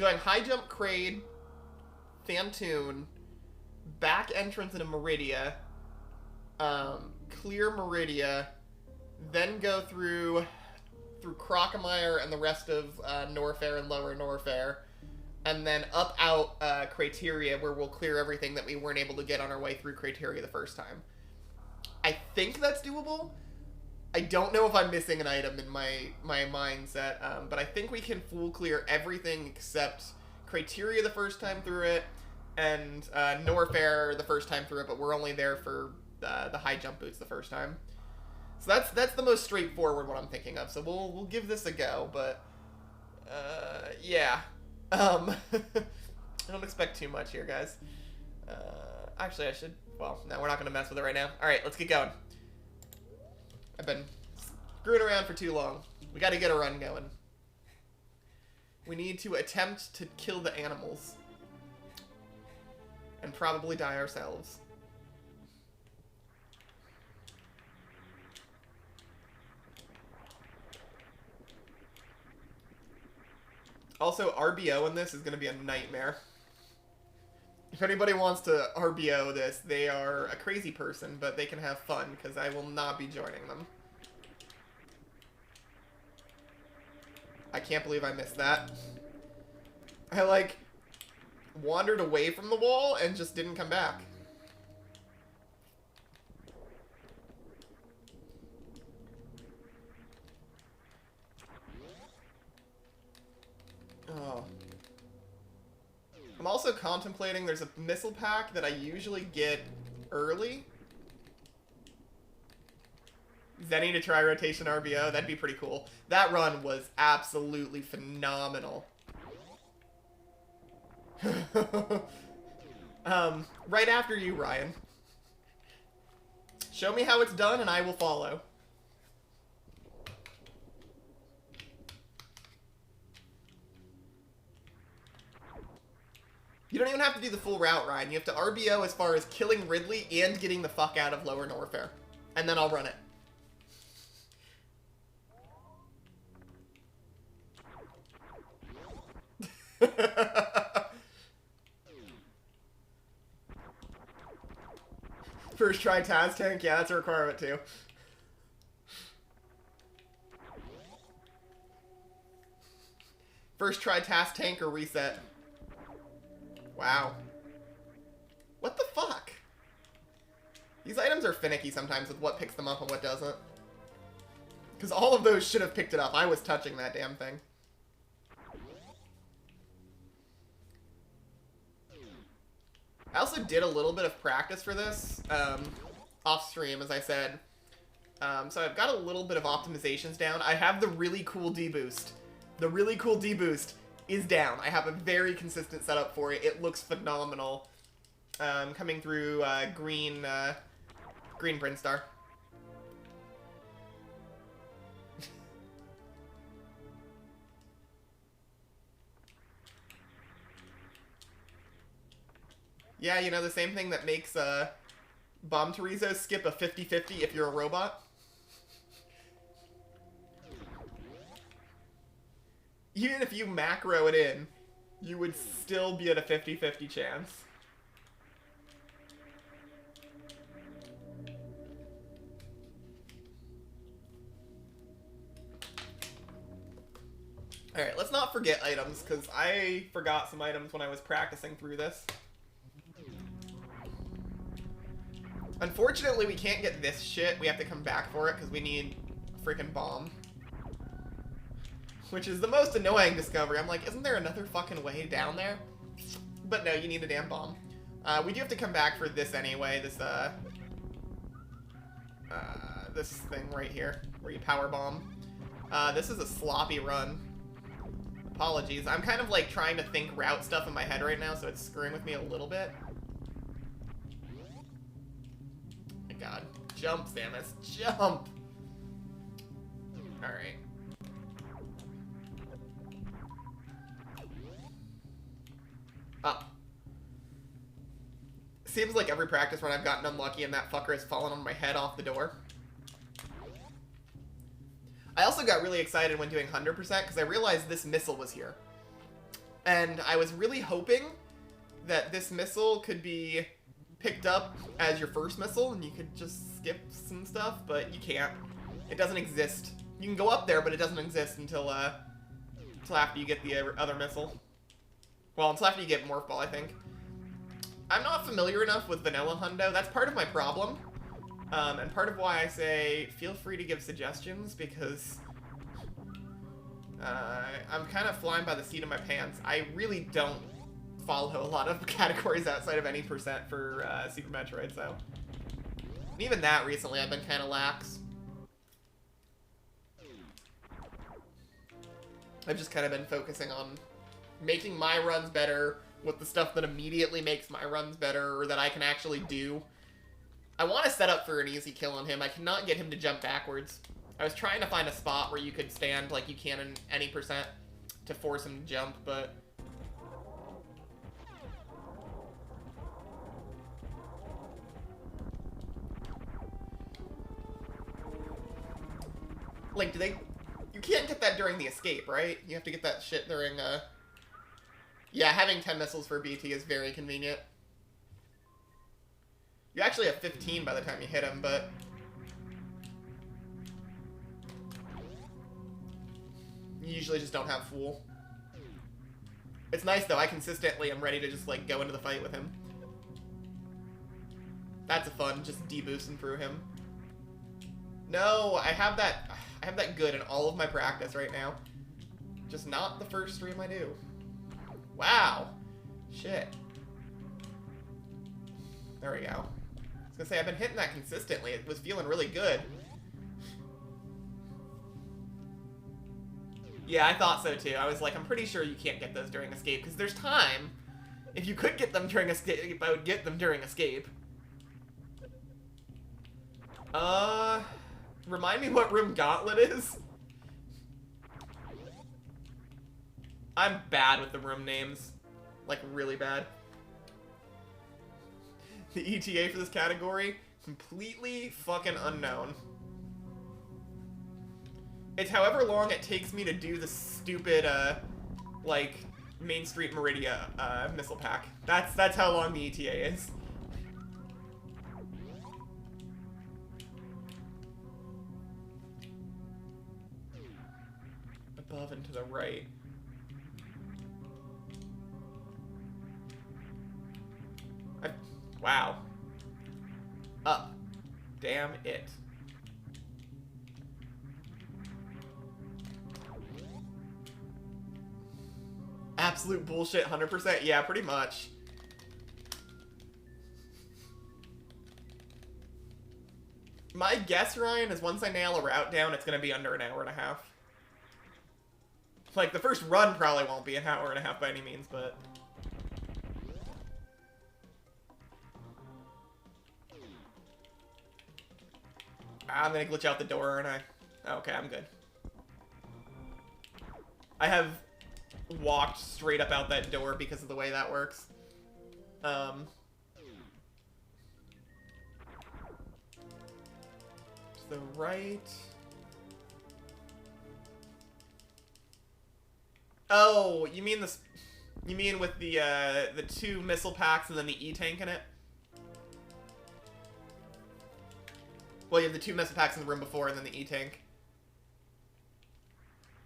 Going high jump, Kraid, Phantoon, back entrance into Meridia, clear Meridia, then go through Crocomire and the rest of Norfair and Lower Norfair, and then up out Crateria, where we'll clear everything that we weren't able to get on our way through Crateria the first time. I think that's doable. I don't know if I'm missing an item in my mindset, but I think we can full clear everything except Crateria the first time through it, and Norfair the first time through it, but we're only there for the high jump boots the first time. So that's the most straightforward one I'm thinking of. So we'll give this a go, but yeah. I don't expect too much here, guys. Actually, I should... Well, no, we're not going to mess with it right now. Alright, let's get going. I've been screwing around for too long. We got to get a run going. We need to attempt to kill the animals. And probably die ourselves. Also, RBO in this is going to be a nightmare. If anybody wants to RBO this, they are a crazy person, but they can have fun, because I will not be joining them. I can't believe I missed that. I, like, wandered away from the wall and just didn't come back. Oh. I'm also contemplating, there's a missile pack that I usually get early. Zenny to try rotation RBO, that'd be pretty cool. That run was absolutely phenomenal. Right after you, Ryan. Show me how it's done and I will follow. You don't even have to do the full route, Ryan. You have to RBO as far as killing Ridley and getting the fuck out of Lower Norfair. And then I'll run it. First try Taz tank? Yeah, that's a requirement too. First try Taz tank or reset. Wow. What the fuck? These items are finicky sometimes with what picks them up and what doesn't. Because all of those should have picked it up. I was touching that damn thing. I also did a little bit of practice for this off stream, as I said. So I've got a little bit of optimizations down. I have the really cool D-boost. The really cool D-boost is down. I have a very consistent setup for it. It looks phenomenal. Coming through green Brinstar. Yeah, you know, the same thing that makes Bomb Terizo skip a 50-50 if you're a robot. Even if you macro it in, you would still be at a 50-50 chance. Alright, let's not forget items, because I forgot some items when I was practicing through this. Unfortunately, we can't get this shit. We have to come back for it, because we need a freaking bomb. Which is the most annoying discovery. I'm like, isn't there another fucking way down there? But no, you need a damn bomb. We do have to come back for this anyway, this thing right here, where you power bomb. This is a sloppy run. Apologies. I'm kind of like trying to think route stuff in my head right now, so it's screwing with me a little bit. Oh my god. Jump, Samus. Jump! Alright. Up. Seems like every practice run I've gotten unlucky and that fucker has fallen on my head off the door. I also got really excited when doing 100% because I realized this missile was here. And I was really hoping that this missile could be picked up as your first missile, and you could just skip some stuff, but you can't. It doesn't exist. You can go up there, but it doesn't exist until after you get the other missile. Well, until after you get Morph Ball, I think. I'm not familiar enough with Vanilla Hundo. That's part of my problem. And part of why I say feel free to give suggestions, because I'm kind of flying by the seat of my pants. I really don't follow a lot of categories outside of any percent for Super Metroid, so. And even that recently I've been kind of lax. I've just kind of been focusing on making my runs better with the stuff that immediately makes my runs better, or that I can actually do. I want to set up for an easy kill on him. I cannot get him to jump backwards. I was trying to find a spot where you could stand like you can in any percent to force him to jump, but... Like, do they... You can't get that during the escape, right? You have to get that shit during, Yeah, having 10 missiles for BT is very convenient. You actually have 15 by the time you hit him, but... You usually just don't have full. It's nice, though. I consistently am ready to just, like, go into the fight with him. That's a fun, just de-boosting through him. No, I have that good in all of my practice right now. Just not the first stream I do. Wow. Shit. There we go. I was gonna say, I've been hitting that consistently. It was feeling really good. Yeah, I thought so too. I was like, I'm pretty sure you can't get those during escape, because there's time. If you could get them during escape, I would get them during escape. Remind me what room Gauntlet is? I'm bad with the room names. Like, really bad. The ETA for this category? Completely fucking unknown. It's however long it takes me to do the stupid, like, Main Street Meridia, missile pack. That's how long the ETA is. Above and to the right. Wow. Up. Damn it. Absolute bullshit, 100%? Yeah, pretty much. My guess, Ryan, is once I nail a route down, it's gonna be under an hour and a half. Like, the first run probably won't be an hour and a half by any means, but... I'm gonna glitch out the door, aren't I? Okay, I'm good. I have walked straight up out that door because of the way that works. To the right... Oh, you mean this? You mean with the 2 missile packs and then the E-tank in it? Well, you have the 2 missile packs in the room before and then the E-tank.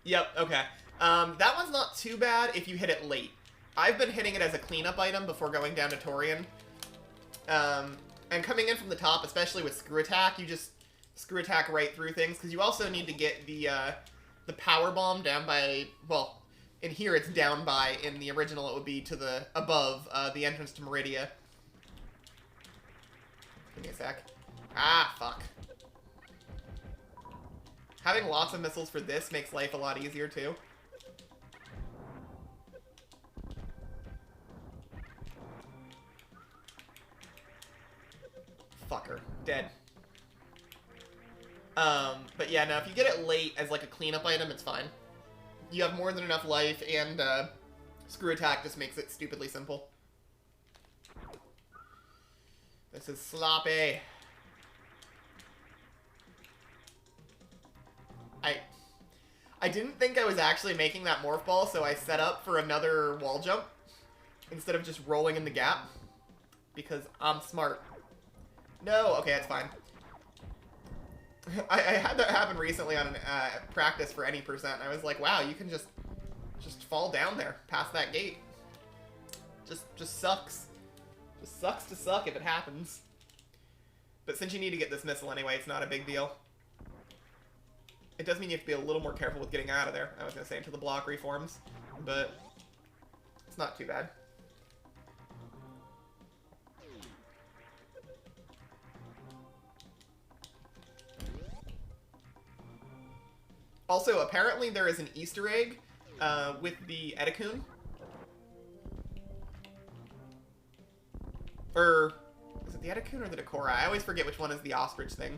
Yep, okay. That one's not too bad if you hit it late. I've been hitting it as a cleanup item before going down to Torian. And coming in from the top, especially with Screw Attack, you just Screw Attack right through things, because you also need to get the Power Bomb down by, well, in here it's down by, in the original it would be to the, above, the entrance to Meridia. Give me a sec. Ah, fuck. Having lots of missiles for this makes life a lot easier, too. Fucker. Dead. But yeah, no, if you get it late as, like, a cleanup item, it's fine. You have more than enough life, and, Screw Attack just makes it stupidly simple. This is sloppy. I didn't think I was actually making that morph ball, so I set up for another wall jump instead of just rolling in the gap, because I'm smart. No, okay, that's fine. I had that happen recently on practice for any percent. I was like, wow, you can just fall down there past that gate. Just sucks. Just sucks to suck if it happens. But since you need to get this missile anyway, it's not a big deal. It does mean you have to be a little more careful with getting out of there, I was going to say, until the block reforms. But it's not too bad. Also, apparently there is an Easter egg with the Edikun. Or, is it the Edikun or the Decora? I always forget which one is the ostrich thing.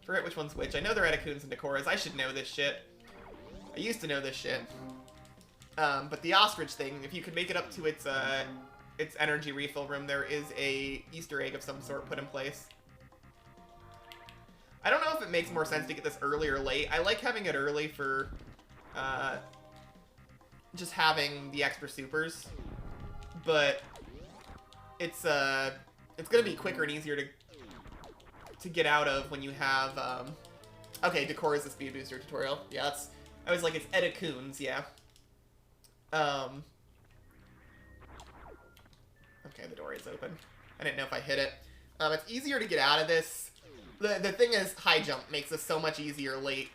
Forget which one's which. I know they're Edikuns and Decoras. I should know this shit. I used to know this shit. But the ostrich thing, if you could make it up to its energy refill room, there is a Easter egg of some sort put in place. I don't know if it makes more sense to get this early or late. I like having it early for just having the extra supers, but it's gonna be quicker and easier to get out of when you have okay, Decor is the speed booster tutorial. Yeah, I was like, it's Edikuns, yeah. Okay, the door is open. I didn't know if I hit it. It's easier to get out of this. The thing is, high jump makes this so much easier late.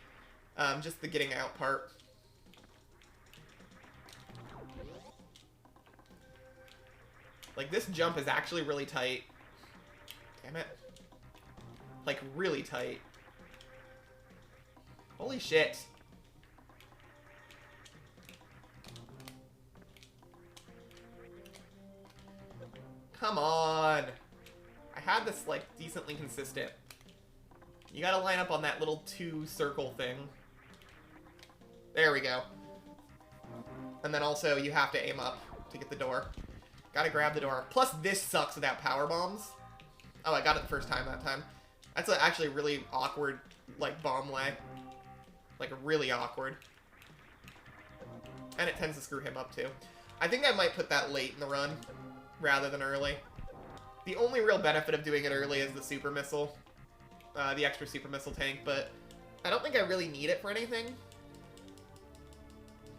Just the getting out part. Like, this jump is actually really tight. Damn it. Like, really tight. Holy shit. Come on. I had this, like, decently consistent. You gotta line up on that little 2 circle thing. There we go. And then also, you have to aim up to get the door. Gotta grab the door. Plus, this sucks without power bombs. Oh, I got it the first time that time. That's actually a really awkward, like, bomb lag. Like, really awkward. And it tends to screw him up, too. I think I might put that late in the run, rather than early. The only real benefit of doing it early is the super missile. The extra super missile tank, but I don't think I really need it for anything.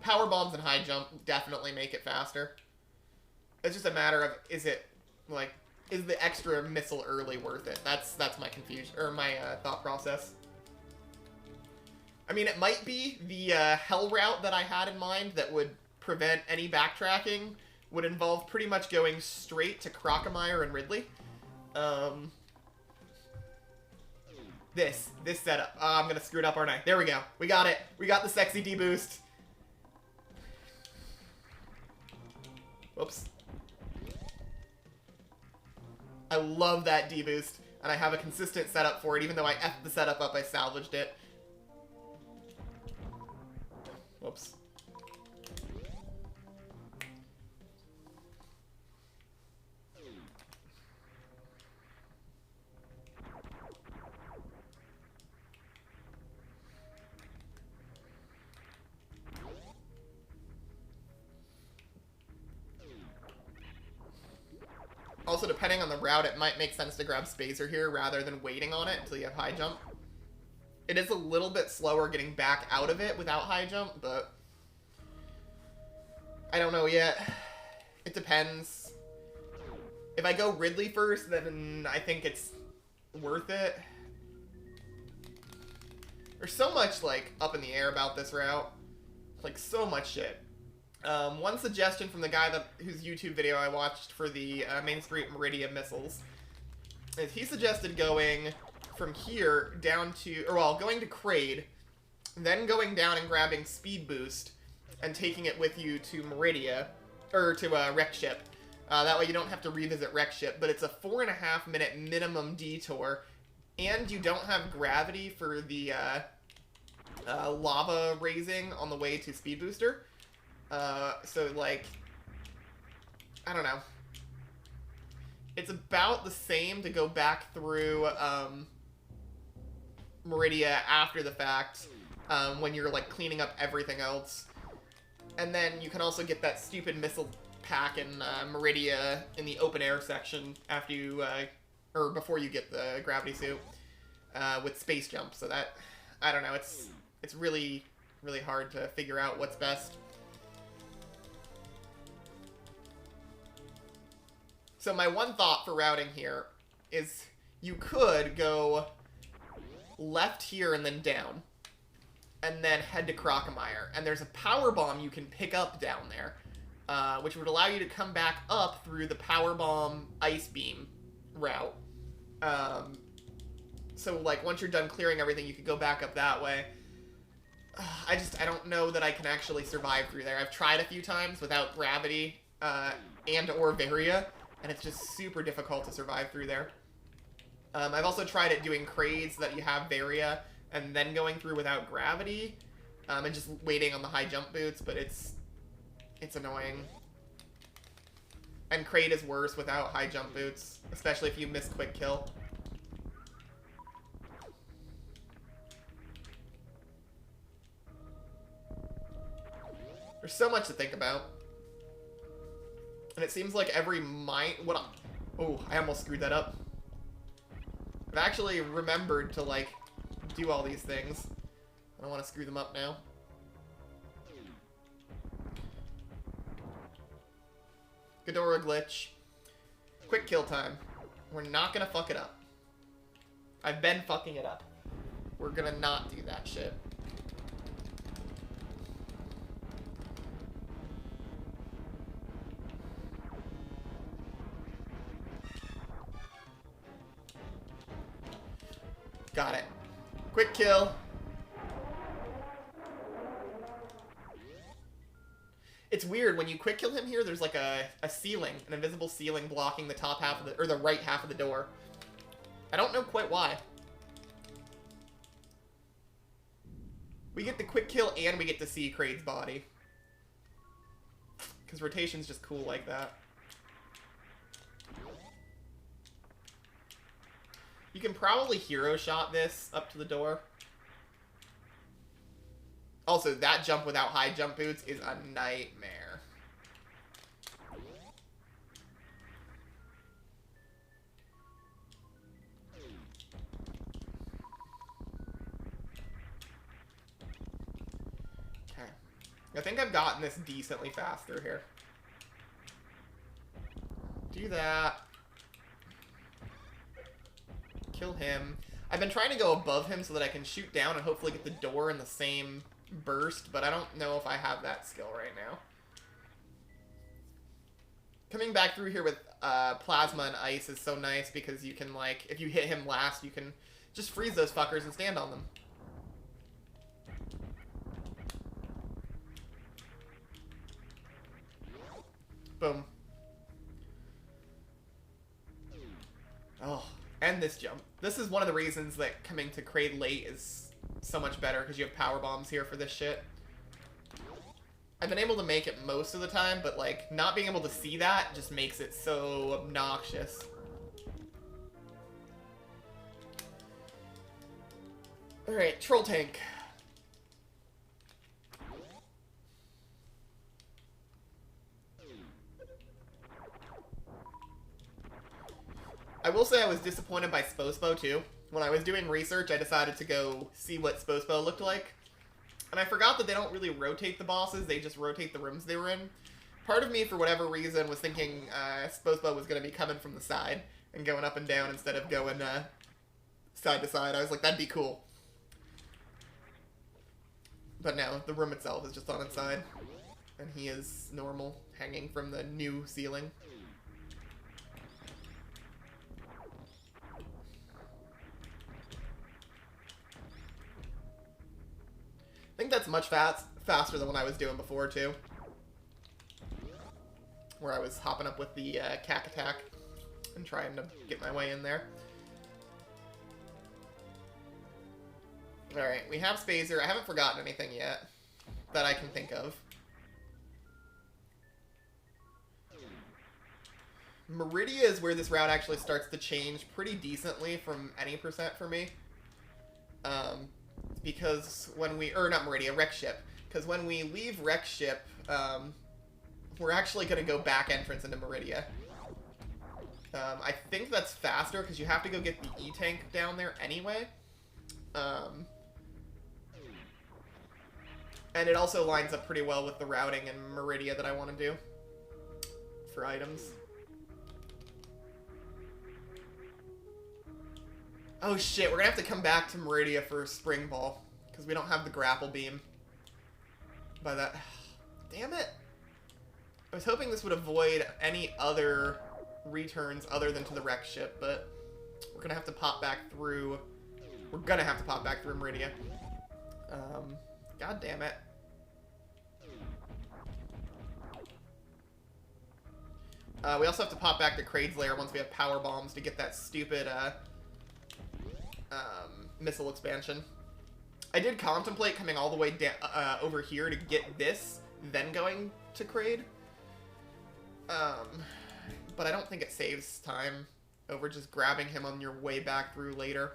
Power bombs and high jump definitely make it faster. It's just a matter of, is it, like, is the extra missile early worth it? That's my confusion, or my thought process. I mean, it might be the hell route that I had in mind that would prevent any backtracking would involve pretty much going straight to Crocomire and Ridley. This setup. I'm gonna screw it up, aren't I? There we go. We got it. We got the sexy D-boost. Whoops. I love that D-boost, and I have a consistent setup for it. Even though I effed the setup up, I salvaged it. Whoops. Also, depending on the route, it might make sense to grab Spacer here rather than waiting on it until you have high jump. It is a little bit slower getting back out of it without high jump, but I don't know yet. It depends. If I go Ridley first, then I think it's worth it. There's so much, like, up in the air about this route. Like, so much shit. One suggestion from the guy whose YouTube video I watched for the Main Street Meridia missiles is he suggested going from here down to, or well, going to Kraid, then going down and grabbing Speed Boost and taking it with you to Meridia, or to Wreck Ship. That way you don't have to revisit Wreck Ship, but it's a 4.5 minute minimum detour, and you don't have gravity for the lava raising on the way to Speed Booster. So, like, I don't know. It's about the same to go back through, Meridia after the fact when you're like cleaning up everything else. And then you can also get that stupid missile pack in Meridia in the open air section after you, or before you get the gravity suit, with space jump. So that, I don't know, it's really, really hard to figure out what's best. So my one thought for routing here is you could go left here and then down, and then head to Crocomire. And there's a power bomb you can pick up down there, which would allow you to come back up through the power bomb ice beam route. So like once you're done clearing everything, you could go back up that way. I don't know that I can actually survive through there. I've tried a few times without gravity and or Varia, and it's just super difficult to survive through there. I've also tried it doing crades so that you have Varia and then going through without gravity, and just waiting on the high jump boots, but it's annoying. And crade is worse without high jump boots, especially if you miss quick kill. There's so much to think about. And it seems like every oh, I almost screwed that up. I've actually remembered to, like, do all these things. I don't want to screw them up now. Ghidorah glitch. Quick kill time. We're not gonna fuck it up. I've been fucking it up. We're gonna not do that shit. Got it. Quick kill. It's weird, when you quick kill him here, there's like a ceiling, an invisible ceiling blocking the top half of the, or the right half of the door. I don't know quite why. We get the quick kill and we get to see Kraid's body. Because rotation's just cool like that. You can probably hero shot this up to the door. Also, that jump without high jump boots is a nightmare. Okay. I think I've gotten this decently faster here. Do that. Kill him. I've been trying to go above him so that I can shoot down and hopefully get the door in the same burst, but I don't know if I have that skill right now. Coming back through here with plasma and ice is so nice because you can, like, if you hit him last, you can just freeze those fuckers and stand on them. Boom. Oh, and this jump. This is one of the reasons that coming to Kraid late is so much better, because you have power bombs here for this shit. I've been able to make it most of the time, but like not being able to see that just makes it so obnoxious. Alright, Troll Tank. I will say I was disappointed by Spospo too. When I was doing research, I decided to go see what Spospo looked like. And I forgot that they don't really rotate the bosses, they just rotate the rooms they were in. Part of me, for whatever reason, was thinking Spospo was going to be coming from the side and going up and down instead of going side to side. I was like, that'd be cool. But no, the room itself is just on its side. And he is normal, hanging from the new ceiling. I think that's much faster than what I was doing before, too. Where I was hopping up with the cack attack and trying to get my way in there. Alright, we have Spazer. I haven't forgotten anything yet that I can think of. Meridia is where this route actually starts to change pretty decently from any percent for me. because when we, or not Meridia, Wreck Ship, because when we leave Wreck Ship, we're actually going to go back entrance into Meridia. I think that's faster because you have to go get the E-Tank down there anyway. And it also lines up pretty well with the routing in Meridia that I want to do for items. Oh shit, we're gonna have to come back to Meridia for Spring Ball, because we don't have the grapple beam. By that... Damn it! I was hoping this would avoid any other returns other than to the Wreck Ship, but we're gonna have to pop back through... We're gonna have to pop back through Meridia. God damn it. We also have to pop back to Kraid's Lair once we have power bombs to get that stupid, missile expansion. I did contemplate coming all the way over here to get this, then going to Kraid. But I don't think it saves time over just grabbing him on your way back through later.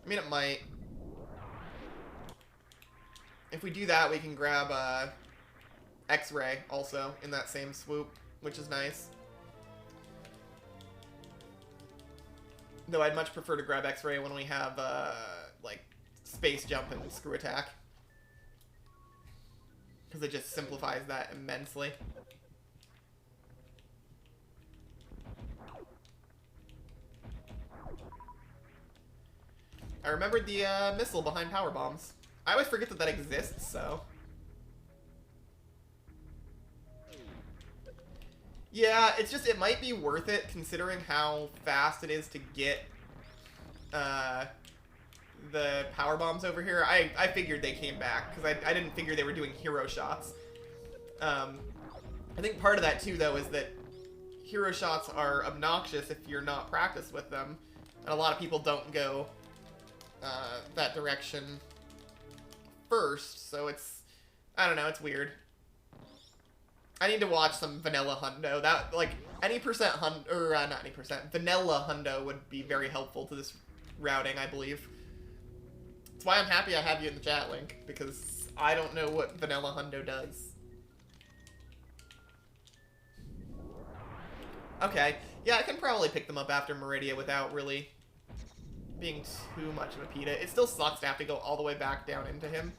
I mean, it might. If we do that, we can grab X-Ray also in that same swoop, which is nice. Though I'd much prefer to grab X-Ray when we have, like, Space Jump and Screw Attack. Because it just simplifies that immensely. I remembered the missile behind power bombs. I always forget that that exists, so... Yeah, it's just, it might be worth it considering how fast it is to get the power bombs over here. I figured they came back, because I didn't figure they were doing hero shots. I think part of that, too, though, is that hero shots are obnoxious if you're not practiced with them. And a lot of people don't go that direction first, so it's... I don't know, it's weird. I need to watch some vanilla hundo. That, like, any percent hundo, or not any percent, vanilla hundo would be very helpful to this routing, I believe. That's why I'm happy I have you in the chat, Link, because I don't know what vanilla hundo does. Okay, yeah, I can probably pick them up after Meridia without really being too much of a PETA. It still sucks to have to go all the way back down into him.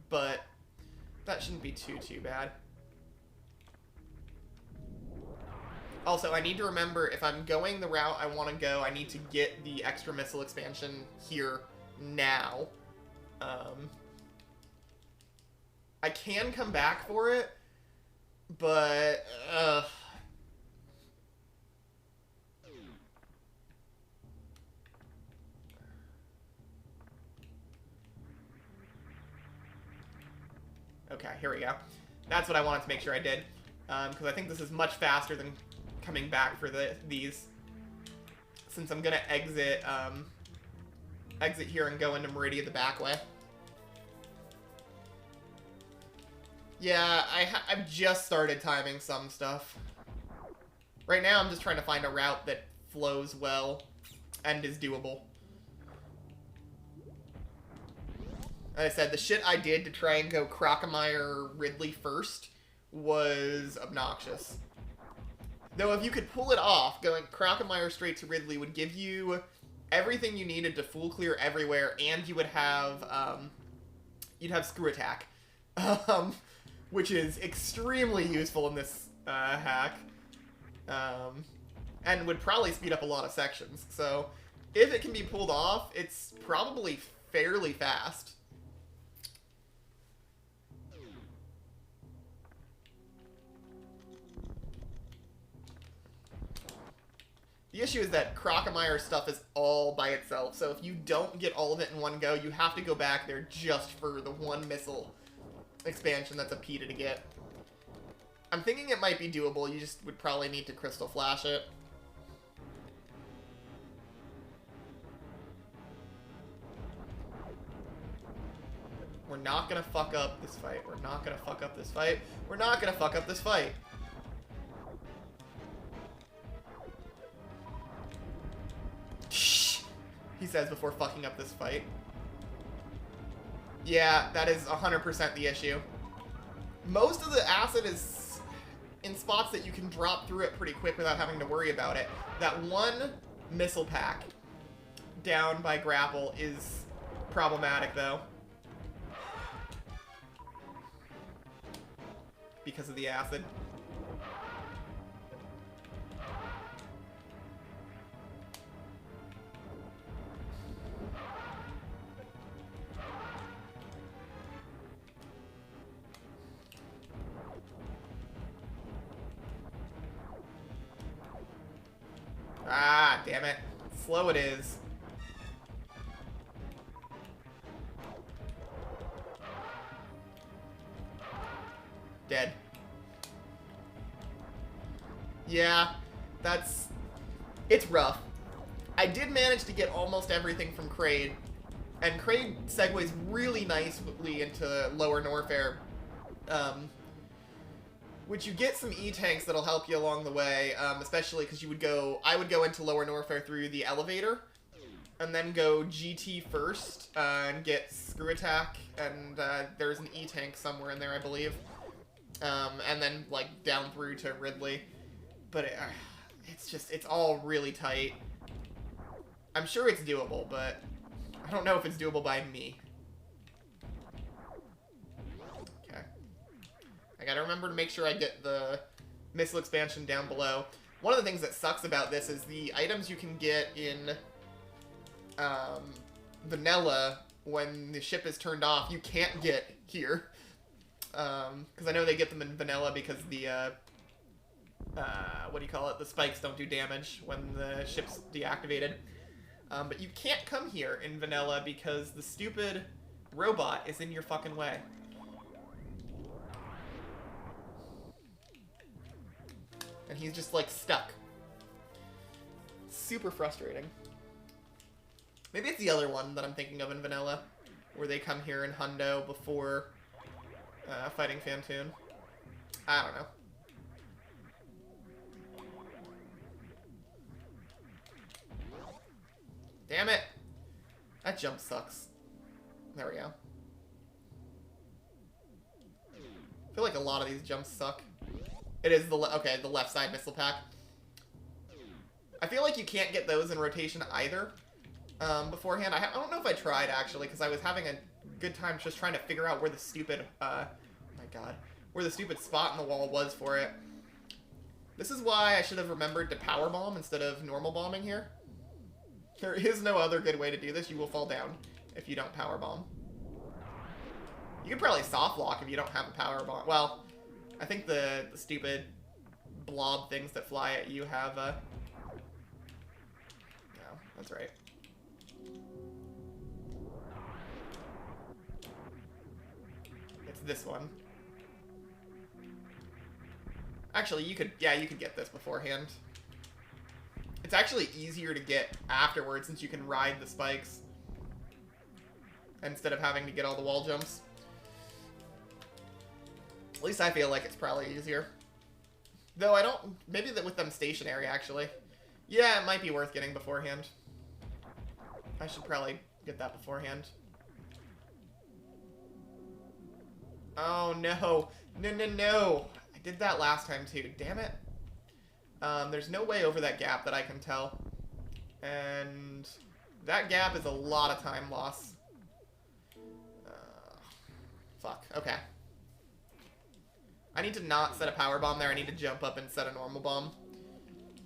But that shouldn't be too bad. Also, I need to remember, if I'm going the route I want to go, I need to get the extra missile expansion here now. I can come back for it, but... Okay, here we go. That's what I wanted to make sure I did. Because I think this is much faster than coming back for these. Since I'm going to exit here and go into Meridia the back way. Yeah, I've just started timing some stuff. Right now I'm just trying to find a route that flows well and is doable. As I said, the shit I did to try and go Crocomire Ridley first was obnoxious. Though if you could pull it off, going Crocomire straight to Ridley would give you everything you needed to full clear everywhere, and you would have, you'd have Screw Attack. Which is extremely useful in this hack. And would probably speed up a lot of sections. So, if it can be pulled off, it's probably fairly fast. The issue is that Crocomire stuff is all by itself, so if you don't get all of it in one go, you have to go back there just for the one missile expansion that's a PETA to get. I'm thinking it might be doable, you just would probably need to Crystal Flash it. We're not gonna fuck up this fight. We're not gonna fuck up this fight. We're not gonna fuck up this fight. he says before fucking up this fight. Yeah, that is 100% the issue. Most of the acid is in spots that you can drop through it pretty quick without having to worry about it. That one missile pack down by grapple is problematic, though. Because of the acid. Ah, damn it. Slow it is. Dead. Yeah, it's rough. I did manage to get almost everything from Kraid, and Kraid segues really nicely into Lower Norfair, which you get some E-tanks that'll help you along the way, especially because I would go into Lower Norfair through the elevator, and then go GT first, and get Screw Attack, and there's an E-tank somewhere in there, I believe. And then, like, down through to Ridley. But it's all really tight. I'm sure it's doable, but I don't know if it's doable by me. Okay. I gotta remember to make sure I get the missile expansion down below. One of the things that sucks about this is the items you can get in vanilla when the ship is turned off, you can't get here. Because I know they get them in vanilla because the, what do you call it? The spikes don't do damage when the ship's deactivated. But you can't come here in vanilla because the stupid robot is in your fucking way. And he's just, like, stuck. Super frustrating. Maybe it's the other one that I'm thinking of in vanilla, where they come here in Hundo before fighting Fantoon. I don't know. Damn it! That jump sucks. There we go. I feel like a lot of these jumps suck. It is the left side missile pack. I feel like you can't get those in rotation either beforehand. I don't know if I tried, actually, because I was having a good time just trying to figure out where the stupid, oh my god, where the stupid spot in the wall was for it. This is why I should have remembered to power bomb instead of normal bombing here. There is no other good way to do this. You will fall down if you don't power bomb. You can probably soft lock if you don't have a power bomb. Well, I think the stupid blob things that fly at you have no, that's right. It's this one. Actually, you could get this beforehand. It's actually easier to get afterwards since you can ride the spikes instead of having to get all the wall jumps. At least I feel like it's probably easier. Though I don't... Maybe with them stationary, actually. Yeah, it might be worth getting beforehand. I should probably get that beforehand. Oh, no. No, no, no. I did that last time, too. Damn it. There's no way over that gap that I can tell. And that gap is a lot of time loss. Fuck. Okay. I need to not set a power bomb there. I need to jump up and set a normal bomb.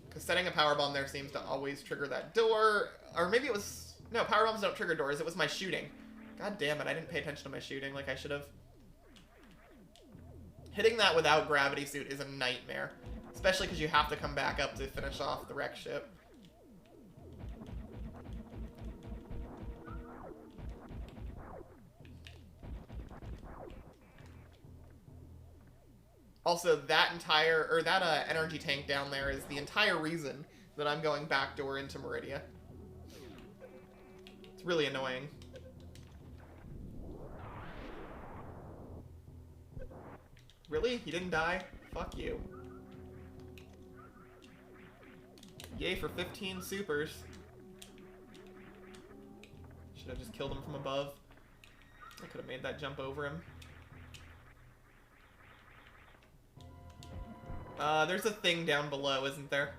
Because setting a power bomb there seems to always trigger that door. Or maybe it was... No, power bombs don't trigger doors. It was my shooting. God damn it. I didn't pay attention to my shooting like I should have. Hitting that without gravity suit is a nightmare. Especially because you have to come back up to finish off the wreck ship. Also, that energy tank down there is the entire reason that I'm going backdoor into Meridia. It's really annoying. Really? He didn't die? Fuck you. Yay for 15 supers. Should have just killed him from above. I could have made that jump over him. There's a thing down below, isn't there?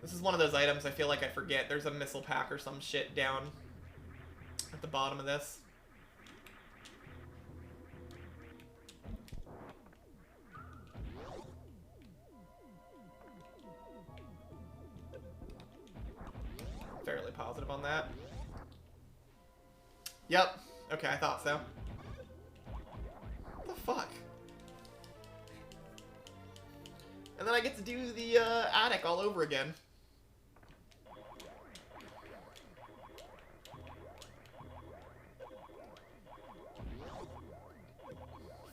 This is one of those items I feel like I forget. There's a missile pack or some shit down at the bottom of this. Fairly positive on that. Yep. Okay, I thought so. What the fuck? And then I get to do the attic all over again.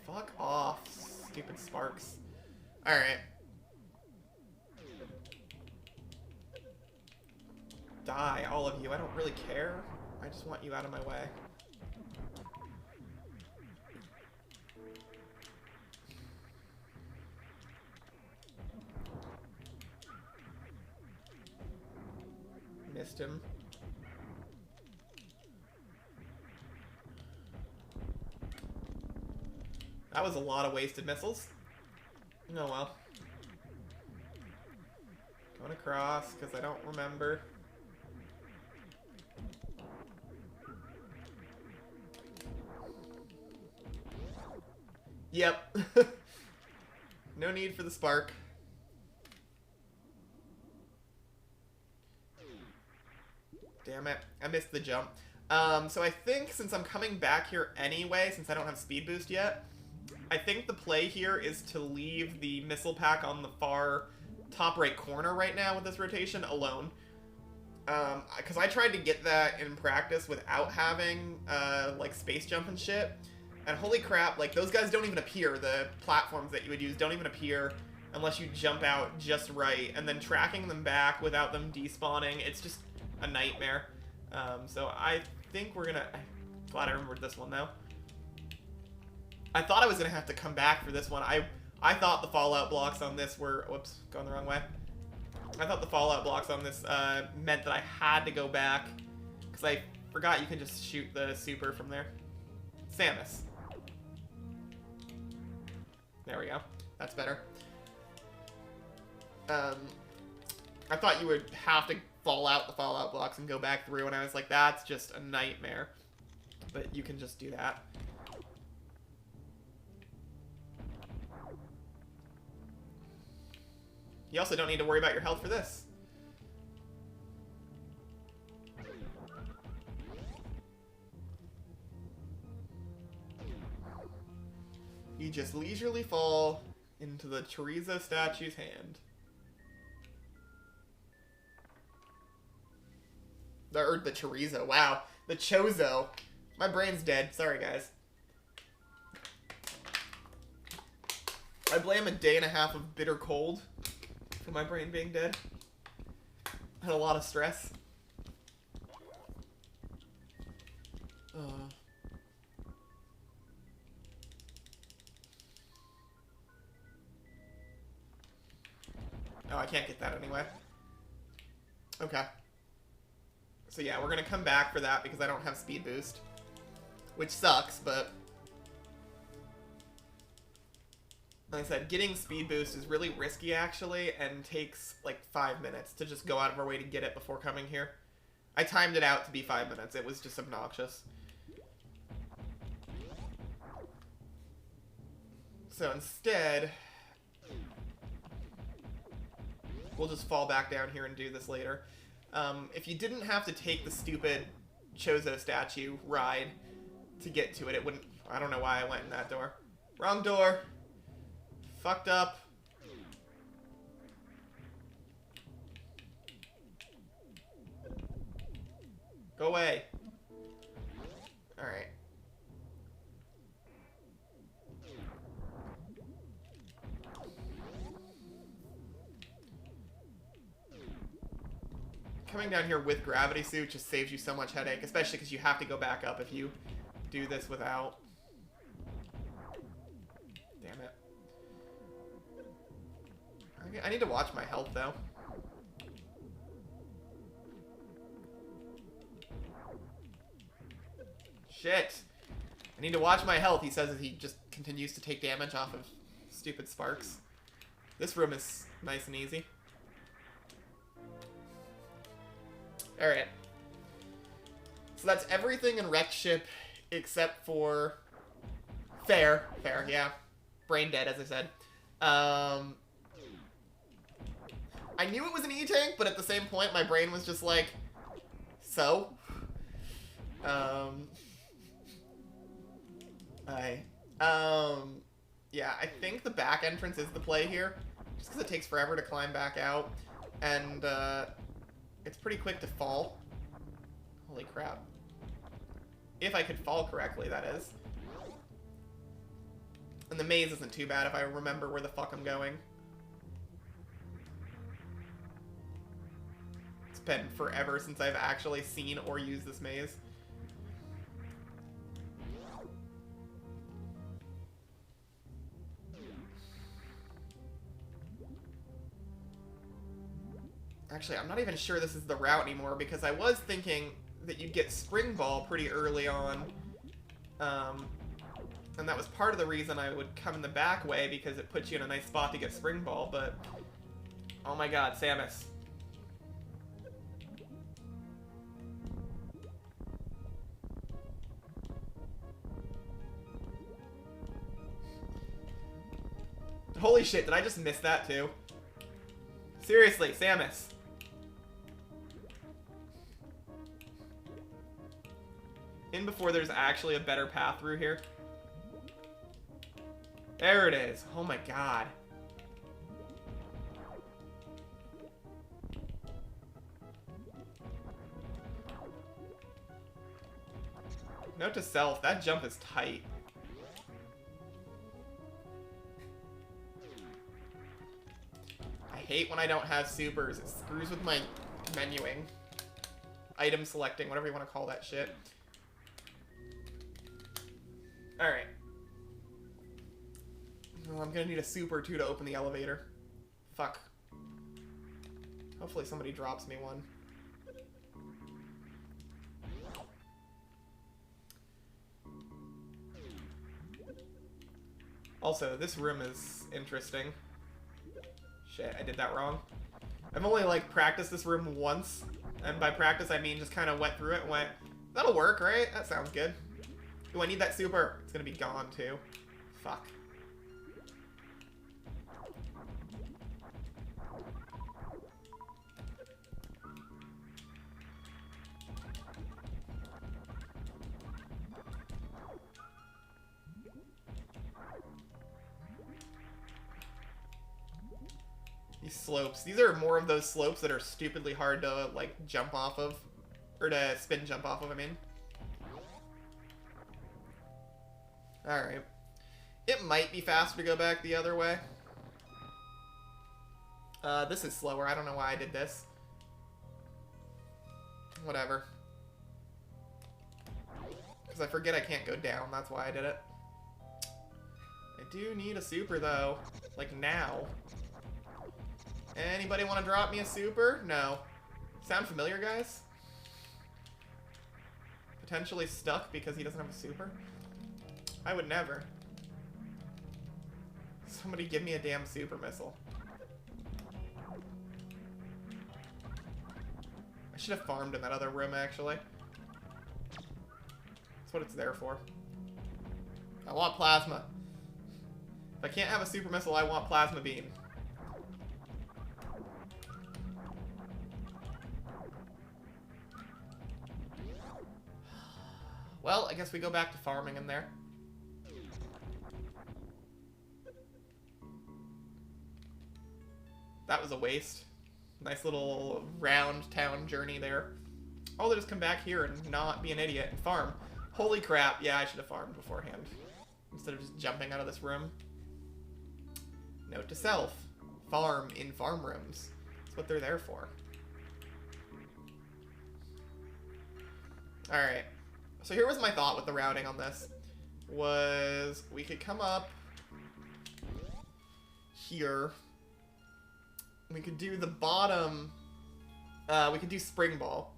Fuck off, stupid sparks. Alright. Die, all of you. I don't really care. I just want you out of my way. Missed him. That was a lot of wasted missiles. Oh well. Going across, because I don't remember. Yep. No need for the spark. Damn it. I missed the jump. So I think since I'm coming back here anyway, since I don't have speed boost yet, I think the play here is to leave the missile pack on the far top right corner right now with this rotation alone. Because I tried to get that in practice without having, like, space jump and shit. And holy crap, like, those guys don't even appear. The platforms that you would use don't even appear unless you jump out just right. And then tracking them back without them despawning, it's just a nightmare. So I think we're gonna... I'm glad I remembered this one, though. I thought I was gonna have to come back for this one. I thought the fallout blocks on this were... Whoops, going the wrong way. I thought the fallout blocks on this meant that I had to go back. Because I forgot you can just shoot the super from there. Samus. There we go. That's better. I thought you would have to fall out the fallout blocks and go back through, and I was like, that's just a nightmare. But you can just do that. You also don't need to worry about your health for this. You just leisurely fall into the chorizo statue's hand. Or the chorizo, wow. The chozo. My brain's dead. Sorry, guys. I blame a day and a half of bitter cold for my brain being dead. I had a lot of stress. Oh, I can't get that anyway. Okay. So yeah, we're gonna come back for that because I don't have speed boost. Which sucks, but... like I said, getting speed boost is really risky, actually, and takes, like, 5 minutes to just go out of our way to get it before coming here. I timed it out to be 5 minutes. It was just obnoxious. So instead... we'll just fall back down here and do this later. If you didn't have to take the stupid Chozo statue ride to get to it, it wouldn't... I don't know why I went in that door. Wrong door. Fucked up. Go away. Alright. Coming down here with gravity suit just saves you so much headache, especially because you have to go back up if you do this without. Damn it. I need to watch my health, though. Shit. I need to watch my health, he says as he just continues to take damage off of stupid sparks. This room is nice and easy. Alright. So that's everything in Wrecked Ship except for... Fair, yeah. Brain dead, as I said. I knew it was an E-Tank, but at the same point, my brain was just like, so? Yeah, I think the back entrance is the play here, just because it takes forever to climb back out, and, it's pretty quick to fall. Holy crap. If I could fall correctly, that is. And the maze isn't too bad if I remember where the fuck I'm going. It's been forever since I've actually seen or used this maze. Actually, I'm not even sure this is the route anymore, because I was thinking that you'd get Spring Ball pretty early on. And that was part of the reason I would come in the back way, because it puts you in a nice spot to get Spring Ball, but... Oh my god, Samus. Holy shit, did I just miss that too? Seriously, Samus. In before there's actually a better path through here. There it is. Oh my god. Note to self, that jump is tight. I hate when I don't have supers. It screws with my menuing. Item selecting, whatever you want to call that shit. Alright. Well, I'm gonna need a super, too, to open the elevator. Fuck. Hopefully somebody drops me one. Also, this room is interesting. Shit, I did that wrong. I've only, like, practiced this room once. And by practice, I mean just kind of went through it and went, that'll work, right? That sounds good. Ooh, I need that super. It's gonna be gone, too. Fuck. These slopes. These are more of those slopes that are stupidly hard to, like, jump off of. Or to spin jump off of, I mean. Alright. It might be faster to go back the other way. This is slower. I don't know why I did this. Whatever. Because I forget I can't go down. That's why I did it. I do need a super, though. Like, now. Anybody want to drop me a super? No. Sound familiar, guys? Potentially stuck because he doesn't have a super? I would never. Somebody give me a damn super missile. I should have farmed in that other room, actually. That's what it's there for. I want plasma. If I can't have a super missile, I want plasma beam. Well, I guess we go back to farming in there. That was a waste. Nice little round town journey there. I'll just come back here and not be an idiot and farm. Holy crap, yeah, I should have farmed beforehand. Instead of just jumping out of this room. Note to self. Farm in farm rooms. That's what they're there for. Alright. So here was my thought with the routing on this. Was we could come up here. We could do the bottom. We could do Spring Ball.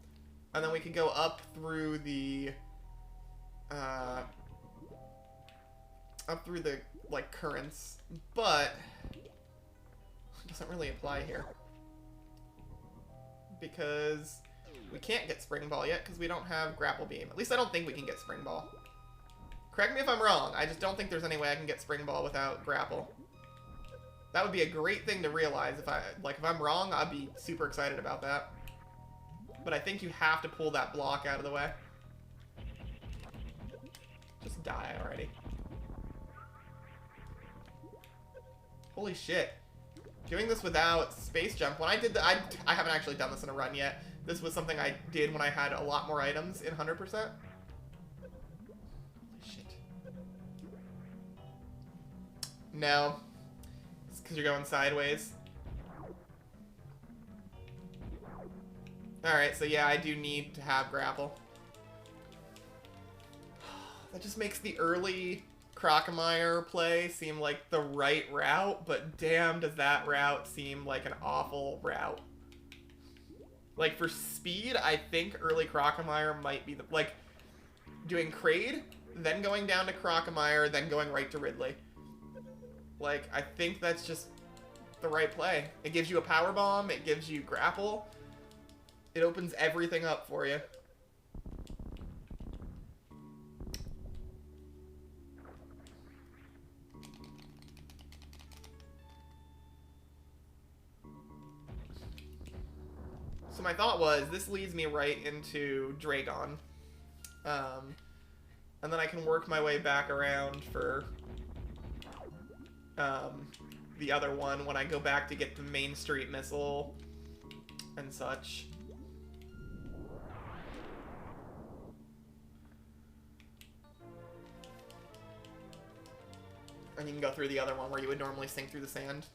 And then we could go up through the up through the, like, currents, but it doesn't really apply here. Because we can't get Spring Ball yet, because we don't have Grapple Beam. At least I don't think we can get Spring Ball. Correct me if I'm wrong, I just don't think there's any way I can get Spring Ball without Grapple. That would be a great thing to realize. If I'm wrong, I'd be super excited about that. But I think you have to pull that block out of the way. Just die already. Holy shit. Doing this without space jump. When I did I haven't actually done this in a run yet. This was something I did when I had a lot more items in 100%. Holy shit. No. It's because you're going sideways. Alright, so yeah, I do need to have grapple. That just makes the early Crocomire play seem like the right route, but damn does that route seem like an awful route. Like, for speed, I think early Crocomire might be the... Like, doing Kraid, then going down to Crocomire, then going right to Ridley. Like, I think that's just the right play. It gives you a Power Bomb, it gives you grapple. It opens everything up for you. So my thought was, this leads me right into Dragon. And then I can work my way back around for the other one when I go back to get the Main Street Missile and such. And you can go through the other one where you would normally sink through the sand.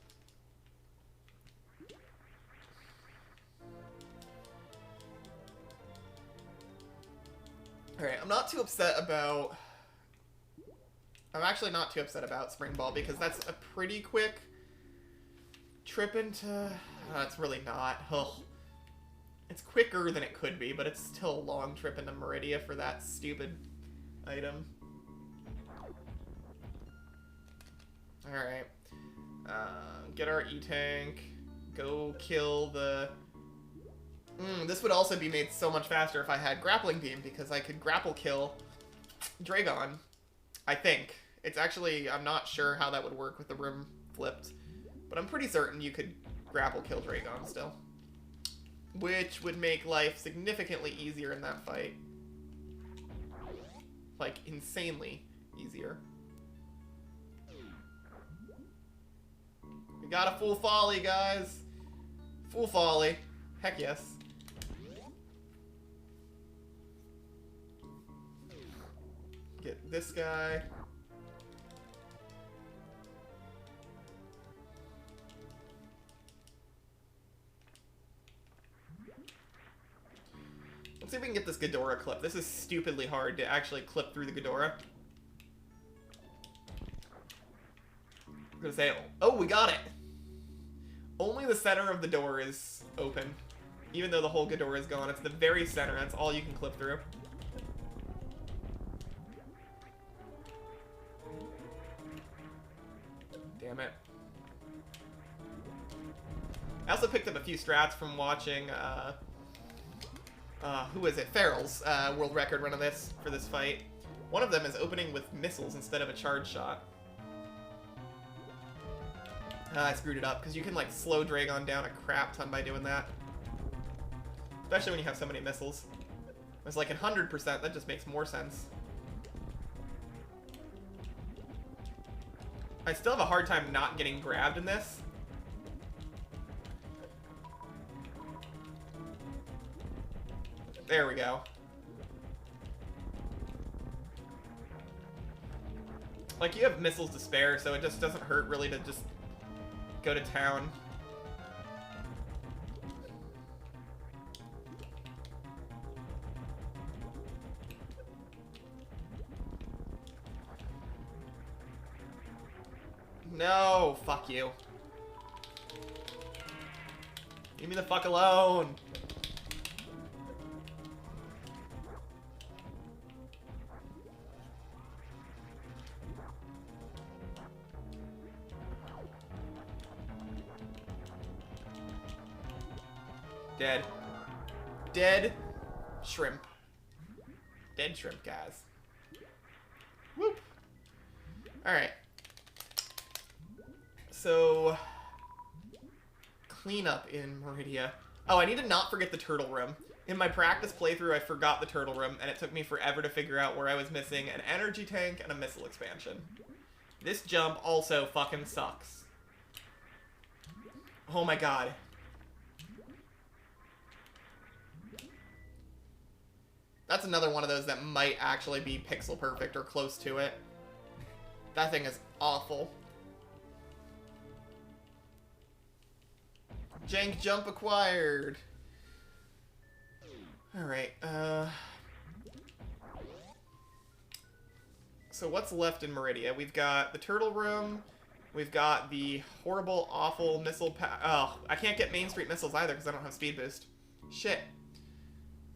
Alright, I'm not too upset about... I'm actually not too upset about Spring Ball because that's a pretty quick trip into... it's really not. Ugh. It's quicker than it could be, but it's still a long trip into Meridia for that stupid item. Alright. Get our E-Tank. Go kill the... this would also be made so much faster if I had Grappling Beam, because I could grapple kill Dragon. I think. It's actually... I'm not sure how that would work with the room flipped. But I'm pretty certain you could grapple kill Dragon still. Which would make life significantly easier in that fight. Like, insanely easier. We got a full folly, guys. Full folly. Heck yes. Get this guy. Let's see if we can get this Ghidorah clip. This is stupidly hard to actually clip through the Ghidorah. I'm gonna say, oh, we got it! Only the center of the door is open. Even though the whole Ghidorah is gone, it's the very center. That's all you can clip through. Damn it. I also picked up a few strats from watching, who is it? Farrell's world record run of this, for this fight. One of them is opening with missiles instead of a charge shot. I screwed it up, because you can, like, slow Dragon down a crap ton by doing that. Especially when you have so many missiles. It's like 100%, that just makes more sense. I still have a hard time not getting grabbed in this. There we go. Like, you have missiles to spare, so it just doesn't hurt really to just go to town. No, fuck you. Leave me the fuck alone. Dead. Dead shrimp. Dead shrimp, guys. Whoop. Alright. So, cleanup in Meridia. Oh, I need to not forget the turtle room. In my practice playthrough, I forgot the turtle room, and it took me forever to figure out where I was missing an energy tank and a missile expansion. This jump also fucking sucks. Oh my god. That's another one of those that might actually be pixel perfect or close to it. That thing is awful. Jank jump acquired. Alright, so what's left in Meridia? We've got the turtle room. We've got the horrible, awful missile oh, I can't get Main Street missiles either because I don't have speed boost. Shit.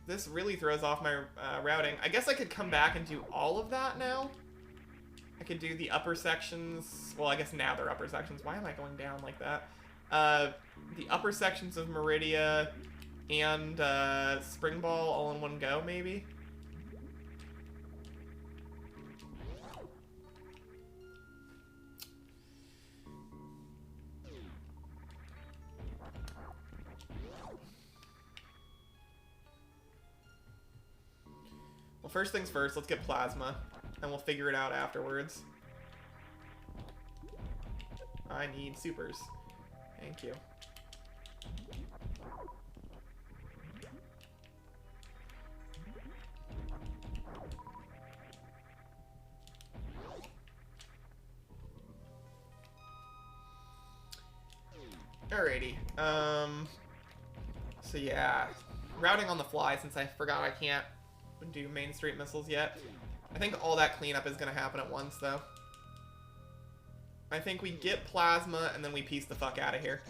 This really throws off my routing. I guess I could come back and do all of that now. I could do the upper sections. Well, I guess now they're upper sections. Why am I going down like that? The upper sections of Meridia and Spring Ball all in one go, maybe? Well, first things first, let's get Plasma, and we'll figure it out afterwards. I need supers. Thank you. Alrighty. So yeah, routing on the fly since I forgot I can't do Main Street missiles yet. I think all that cleanup is going to happen at once, though. I think we get Plasma, and then we piece the fuck out of here.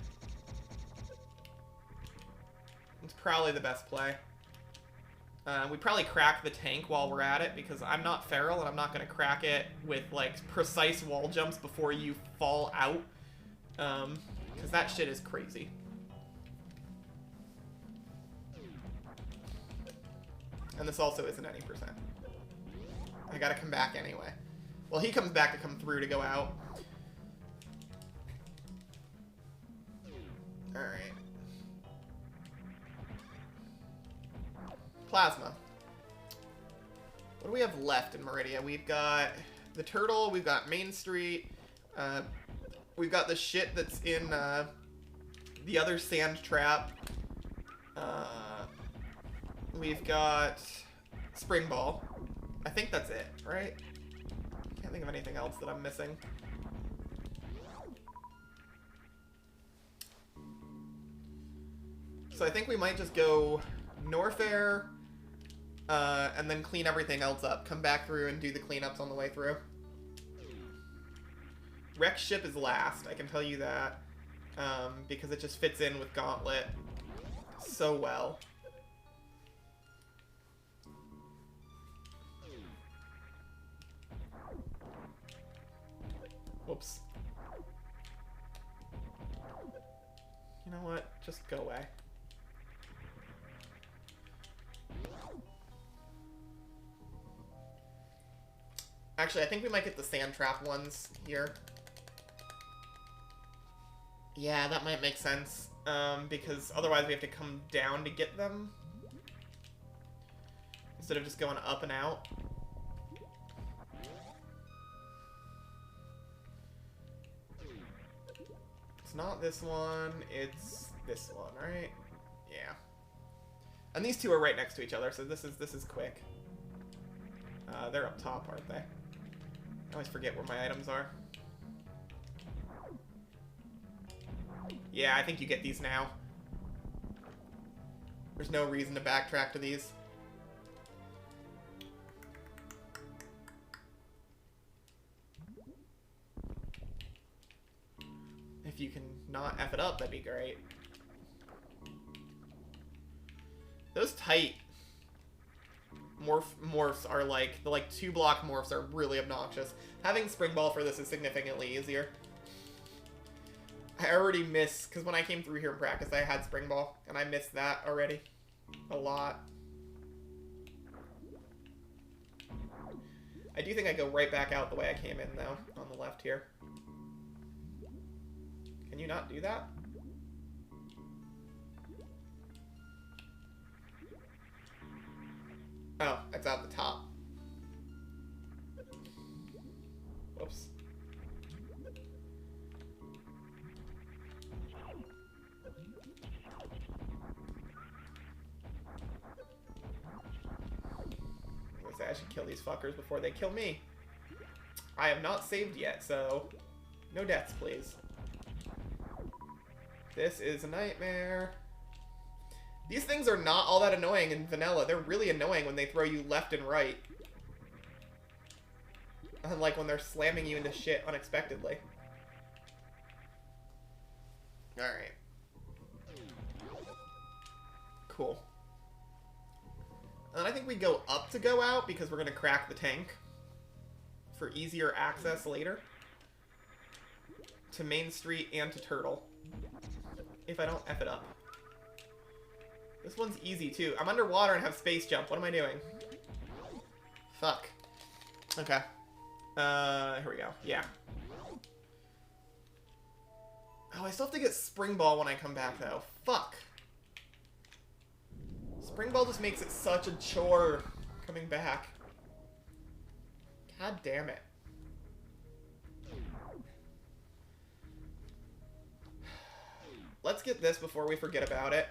It's probably the best play. We probably crack the tank while we're at it, because I'm not feral, and I'm not going to crack it with, like, precise wall jumps before you fall out. Because that shit is crazy. And this also isn't any percent. I gotta come back anyway. Well, he comes back to come through to go out. Alright. Plasma. What do we have left in Meridia? We've got the turtle, we've got Main Street, we've got the shit that's in the other sand trap. We've got Spring Ball. I think that's it, right? Can't think of anything else that I'm missing. So I think we might just go Norfair, and then clean everything else up. Come back through and do the cleanups on the way through. Wreck Ship is last, I can tell you that, because it just fits in with Gauntlet so well. Whoops. You know what? Just go away. Actually, I think we might get the sand trap ones here. Yeah, that might make sense. Because otherwise we have to come down to get them. Instead of just going up and out. It's not this one, it's this one, right? Yeah. And these two are right next to each other, so this is quick. They're up top, aren't they? I always forget where my items are. Yeah, I think you get these now. There's no reason to backtrack to these. If you can not F it up, that'd be great. Those tight morphs are like, the 2-block morphs are really obnoxious. Having Spring Ball for this is significantly easier. I already missed, because when I came through here in practice, I had Spring Ball, and I missed that already. A lot. I do think I go right back out the way I came in, though, on the left here. Can you not do that? Oh, it's out the top. Whoops. I should kill these fuckers before they kill me. I have not saved yet, so no deaths, please. This is a nightmare. These things are not all that annoying in vanilla. They're really annoying when they throw you left and right. And like when they're slamming you into shit unexpectedly. Alright. Cool. And I think we go up to go out because we're going to crack the tank for easier access later to Main Street and to Turtle. If I don't F it up. This one's easy too. I'm underwater and have space jump. What am I doing? Fuck. Okay. Here we go. Yeah. Oh, I still have to get Spring Ball when I come back though. Fuck. Spring Ball just makes it such a chore coming back. God damn it. Let's get this before we forget about it.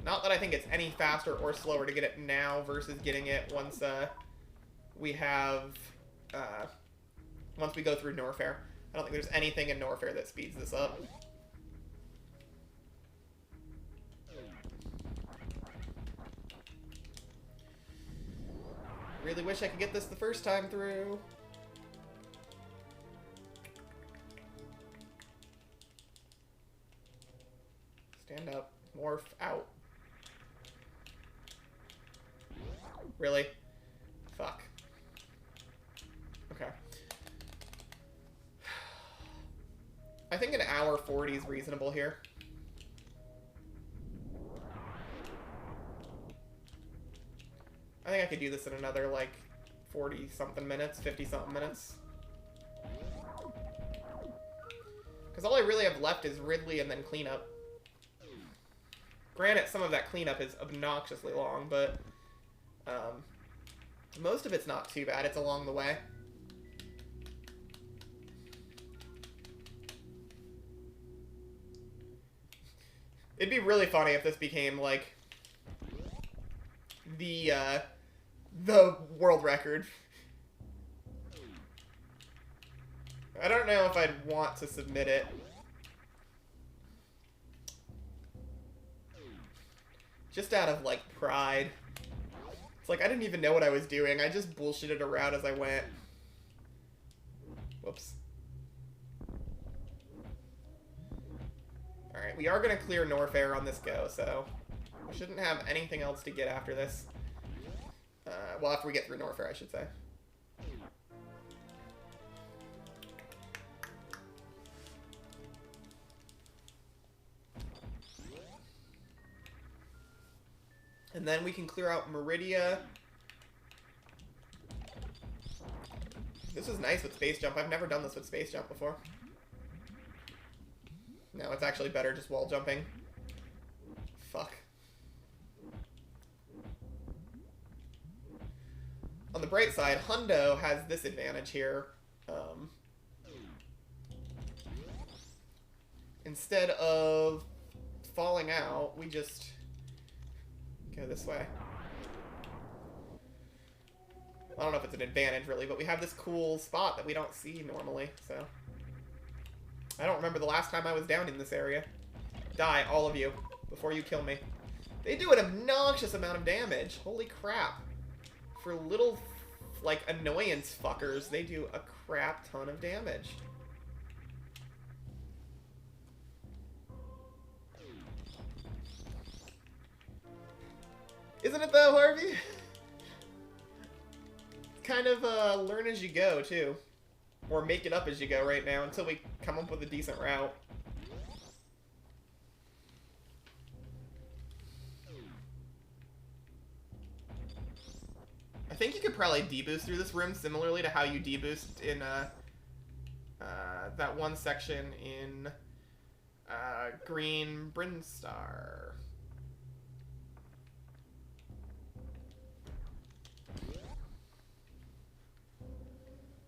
Not that I think it's any faster or slower to get it now versus getting it once we have once we go through Norfair. I don't think there's anything in Norfair that speeds this up. Really wish I could get this the first time through. Stand up. Morph out. Really? Fuck. Okay. I think an hour 40 is reasonable here. I think I could do this in another, like, 40-something minutes, 50-something minutes. Because all I really have left is Ridley and then cleanup. Granted, some of that cleanup is obnoxiously long, but most of it's not too bad. It's along the way. It'd be really funny if this became, like, the world record. I don't know if I'd want to submit it. Just out of, like, pride. It's like, I didn't even know what I was doing. I just bullshitted around as I went. Whoops. Alright, we are going to clear Norfair on this go, so we shouldn't have anything else to get after this. Well, after we get through Norfair, I should say. And then we can clear out Meridia. This is nice with Space Jump. I've never done this with Space Jump before. No, it's actually better just wall jumping. Fuck. On the bright side, Hundo has this advantage here. Instead of falling out, we just go this way. I don't know if it's an advantage, really, but we have this cool spot that we don't see normally, so. I don't remember the last time I was down in this area. Die, all of you, before you kill me. They do an obnoxious amount of damage. Holy crap. For little, like, annoyance fuckers, they do a crap ton of damage. Isn't it though, Harvey? kind of learn as you go, too. Or make it up as you go right now until we come up with a decent route. I think you could probably deboost through this room similarly to how you deboost in that one section in Green Brinstar.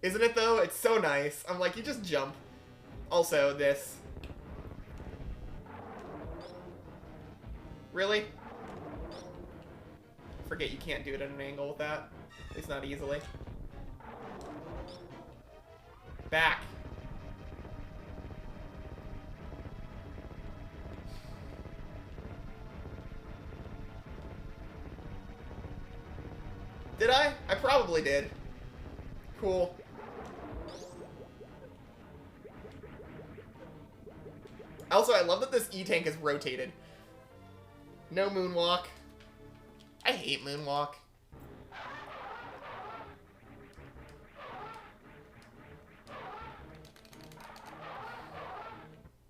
Isn't it though? It's so nice. I'm like, you just jump. Also, this. Really? Forget you can't do it at an angle with that. At least not easily. Back. Did I? I probably did. Cool. Also, I love that this E-Tank is rotated. No moonwalk. I hate moonwalk.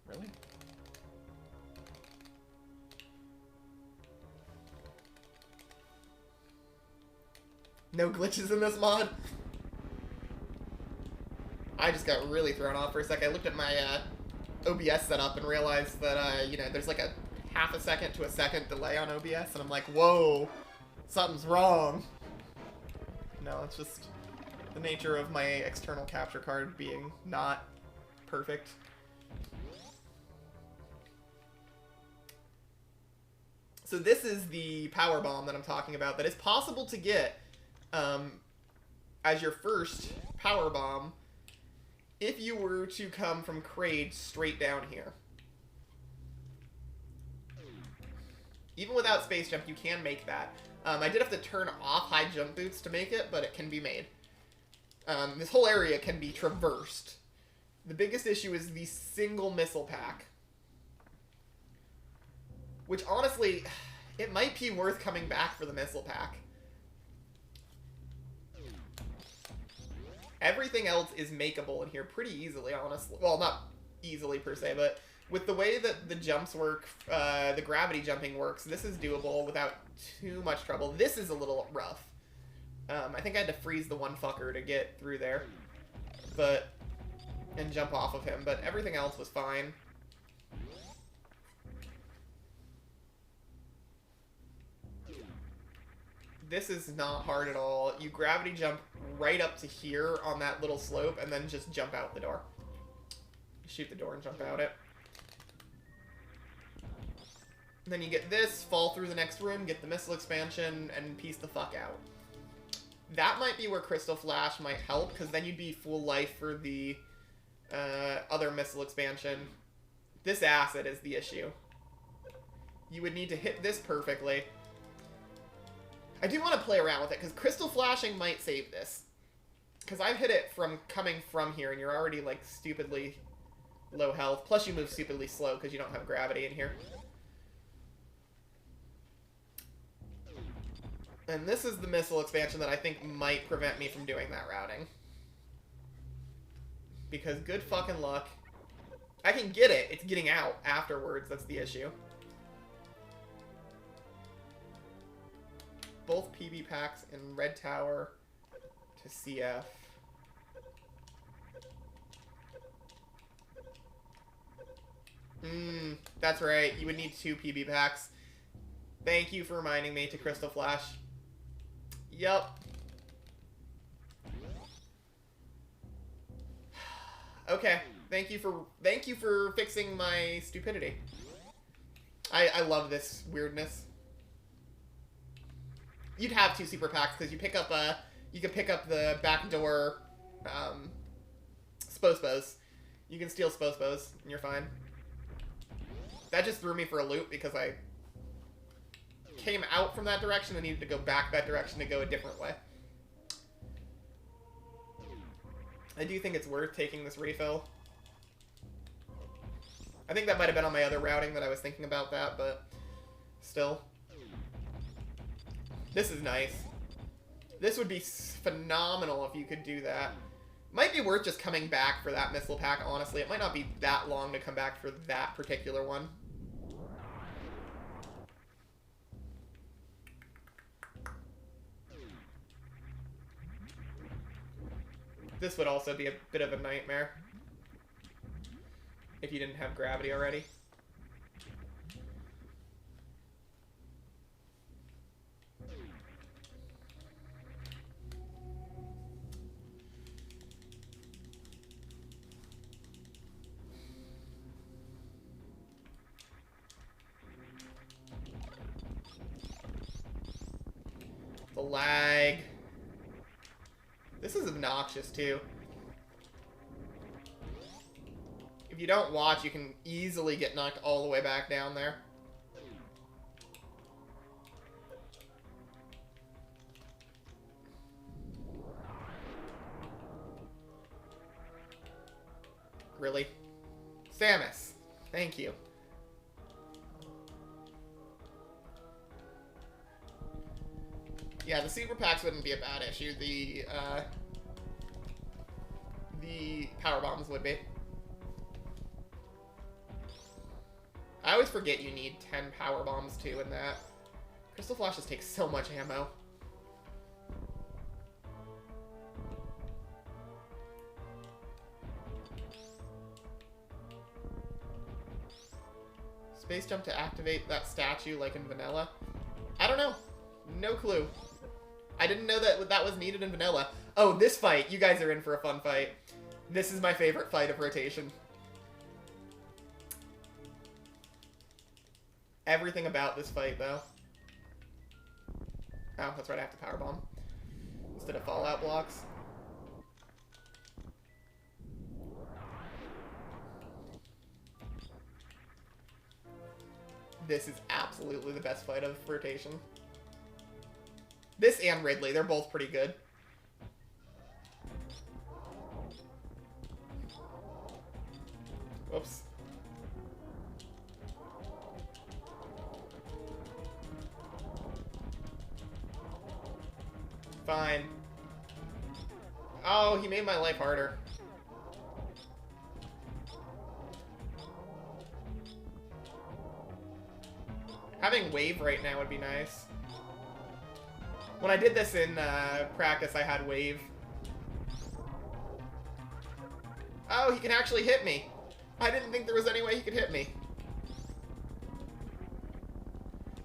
Really? No glitches in this mod? I just got really thrown off for a sec. I looked at my OBS setup and realized that, you know, there's like a half a second to a second delay on OBS, and I'm like, whoa, something's wrong. No, it's just the nature of my external capture card being not perfect. So this is the power bomb that I'm talking about that is possible to get as your first power bomb if you were to come from Kraid straight down here. Even without space jump, you can make that. I did have to turn off high jump boots to make it, but it can be made. This whole area can be traversed. The biggest issue is the single missile pack. Which, honestly, it might be worth coming back for the missile pack. Everything else is makeable in here pretty easily, honestly. Well, not easily per se, but with the way that the jumps work, the gravity jumping works, this is doable without too much trouble. This is a little rough. I think I had to freeze the one fucker to get through there, and jump off of him, but everything else was fine. This is not hard at all. You gravity jump right up to here on that little slope, and then just jump out the door. Shoot the door and jump out it. And then you get this, fall through the next room, get the missile expansion, and piece the fuck out. That might be where Crystal Flash might help, because then you'd be full life for the other missile expansion. This acid is the issue. You would need to hit this perfectly. I do want to play around with it, because Crystal Flashing might save this. Because I've hit it from coming from here, and you're already, like, stupidly low health. Plus you move stupidly slow, because you don't have gravity in here. And this is the missile expansion that I think might prevent me from doing that routing. Because good fucking luck. I can get it, it's getting out afterwards, that's the issue. Both PB packs in Red Tower to CF. That's right. You would need 2 PB packs. Thank you for reminding me to Crystal Flash. Yup. Okay. Thank you for fixing my stupidity. I love this weirdness. You'd have 2 super packs because you pick up you can pick up the backdoor Spospos. You can steal Spospos and you're fine. That just threw me for a loop because I came out from that direction and needed to go back that direction to go a different way. I do think it's worth taking this refill. I think that might have been on my other routing that I was thinking about that, but still. This is nice. This would be phenomenal if you could do that. Might be worth just coming back for that missile pack, honestly. It might not be that long to come back for that particular one. This would also be a bit of a nightmare if you didn't have gravity already. The lag. This is obnoxious, too. If you don't watch, you can easily get knocked all the way back down there. Really? Samus, thank you. Yeah, the super packs wouldn't be a bad issue. The power bombs would be. I always forget you need 10 power bombs too in that. Crystal flashes take so much ammo. Space jump to activate that statue like in vanilla? I don't know. No clue. I didn't know that that was needed in vanilla. Oh, this fight. You guys are in for a fun fight. This is my favorite fight of Rotation. Everything about this fight, though. Oh, that's right. I have to powerbomb instead of fallout blocks. This is absolutely the best fight of Rotation. This and Ridley, they're both pretty good. Whoops. Fine. Oh, he made my life harder. Having wave right now would be nice. When I did this in practice, I had wave. Oh, he can actually hit me. I didn't think there was any way he could hit me.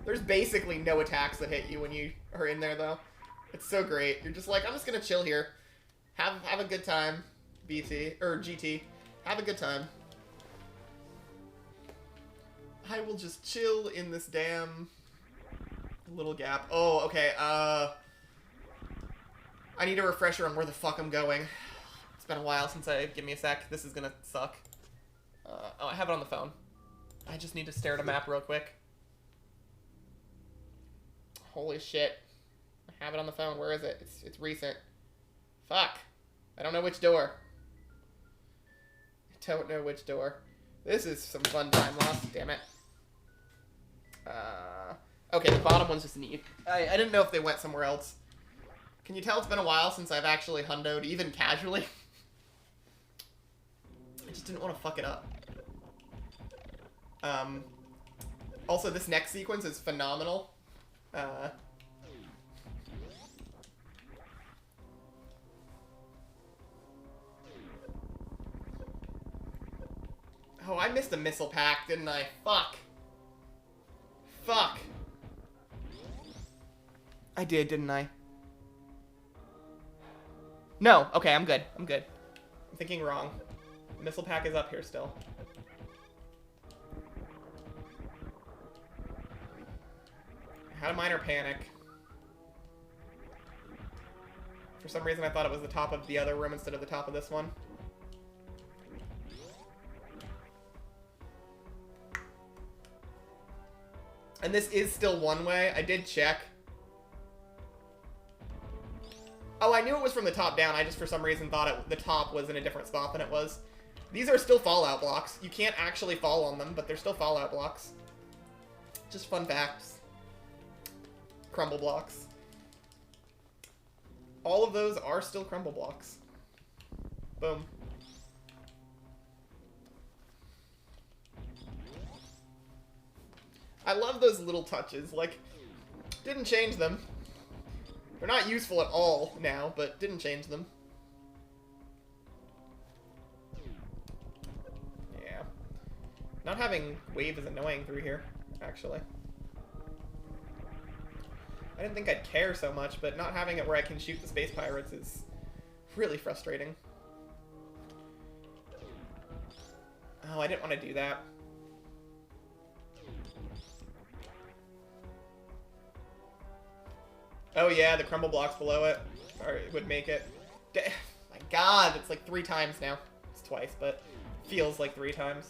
There's basically no attacks that hit you when you are in there, though. It's so great. You're just like, I'm just gonna chill here. Have a good time, BT, or GT. Have a good time. I will just chill in this damn little gap. Oh, okay, I need a refresher on where the fuck I'm going. It's been a while since give me a sec. This is gonna suck. Oh, I have it on the phone. I just need to stare at a map real quick. Holy shit. I have it on the phone. Where is it? It's recent. Fuck. I don't know which door. I don't know which door. This is some fun time loss. Damn it. Okay, the bottom one's just neat. I didn't know if they went somewhere else. Can you tell it's been a while since I've actually hundoed, even casually? I just didn't want to fuck it up. Also, this next sequence is phenomenal. Oh, I missed a missile pack, didn't I? Fuck. Fuck. I did, didn't I? No. Okay, I'm good. I'm good. I'm thinking wrong. The missile pack is up here still. I had a minor panic. For some reason, I thought it was the top of the other room instead of the top of this one. And this is still one way. I did check. Oh, I knew it was from the top down. I just, for some reason, thought the top was in a different spot than it was. These are still fallout blocks. You can't actually fall on them, but they're still fallout blocks. Just fun facts. Crumble blocks. All of those are still crumble blocks. Boom. I love those little touches. Like, didn't change them. They're not useful at all now, but didn't change them. Yeah. Not having wave is annoying through here, actually. I didn't think I'd care so much, but not having it where I can shoot the space pirates is really frustrating. Oh, I didn't want to do that. Oh yeah, the crumble blocks below it would make it. My god, it's like 3 times now. It's twice, but feels like 3 times.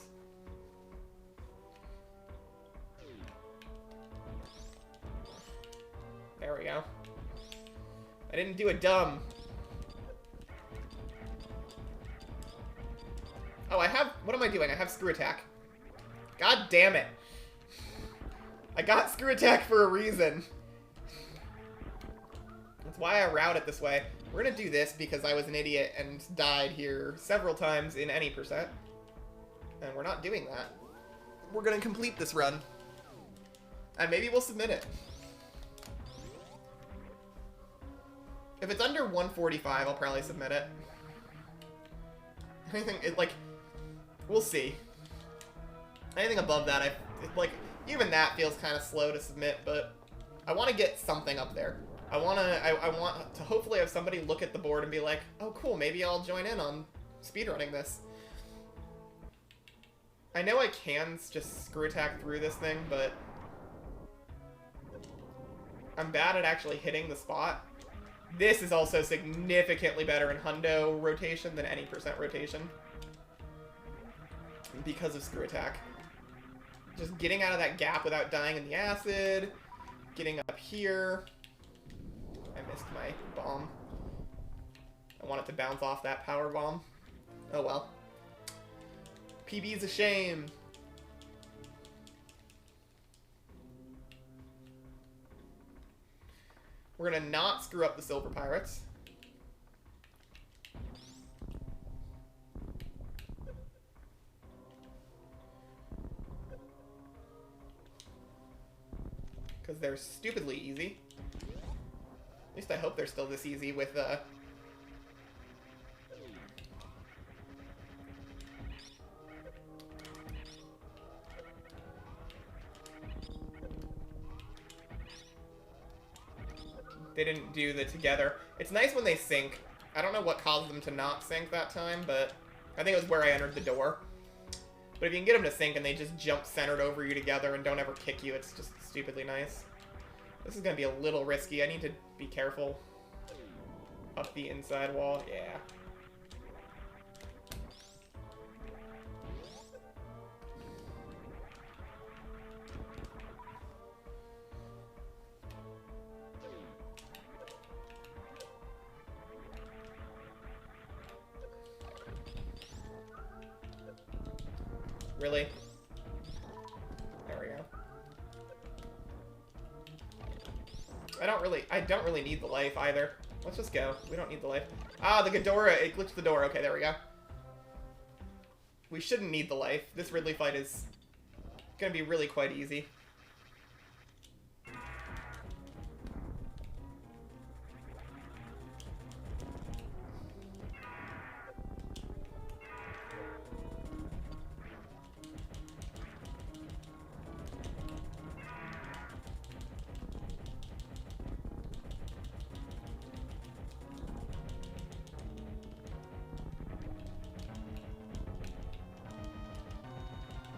There we go. I didn't do it dumb. Oh, I have... What am I doing? I have screw attack. God damn it. I got screw attack for a reason. That's why I route it this way. We're gonna do this because I was an idiot and died here several times in any percent. And we're not doing that. We're gonna complete this run. And maybe we'll submit it. If it's under 145, I'll probably submit it. Anything, we'll see. Anything above that, even that feels kind of slow to submit, but I want to get something up there. I want to hopefully have somebody look at the board and be like, oh cool, maybe I'll join in on speedrunning this. I know I can just screw attack through this thing, but I'm bad at actually hitting the spot. This is also significantly better in Hundo rotation than any percent rotation. Because of screw attack. Just getting out of that gap without dying in the acid. Getting up here. I missed my bomb. I want it to bounce off that power bomb. Oh well. PB's a shame. We're gonna not screw up the silver pirates. Because they're stupidly easy. At least I hope they're still this easy with, They didn't do the together. It's nice when they sync. I don't know what caused them to not sync that time, but I think it was where I entered the door. But if you can get them to sync and they just jump centered over you together and don't ever kick you, it's just stupidly nice. This is going to be a little risky. I need to be careful. Up the inside wall. Yeah. Really? There we go. I don't really need the life either. Let's just go. We don't need the life. Ah, the Ghidorah, it glitched the door. Okay, there we go. We shouldn't need the life. This Ridley fight is gonna be really quite easy.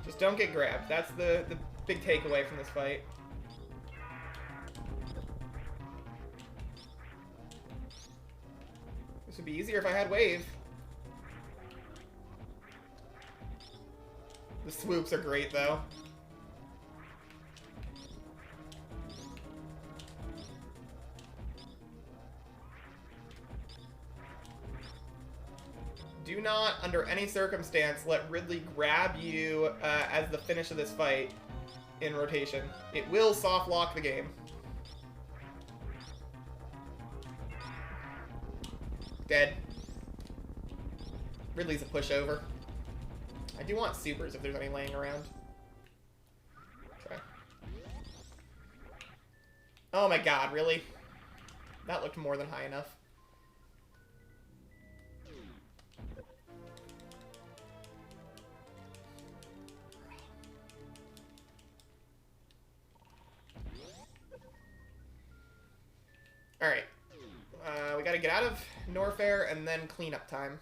Just don't get grabbed. That's the big takeaway from this fight. This would be easier if I had wave. The swoops are great, though. Do not, under any circumstance, let Ridley grab you as the finish of this fight in rotation. It will soft lock the game. Ridley's a pushover. I do want supers if there's any laying around. Okay. Oh my god, really? That looked more than high enough. Alright. We gotta get out of Norfair and then cleanup time.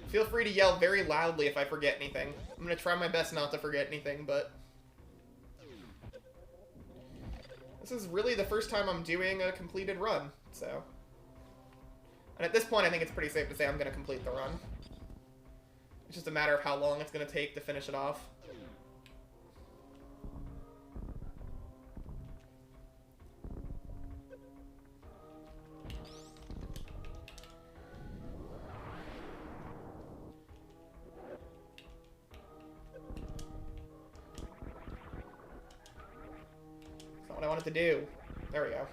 Feel free to yell very loudly if I forget anything. I'm gonna try my best not to forget anything, but... This is really the first time I'm doing a completed run, so... And at this point, I think it's pretty safe to say I'm gonna complete the run. It's just a matter of how long it's gonna take to finish it off. What I wanted to do. There we go.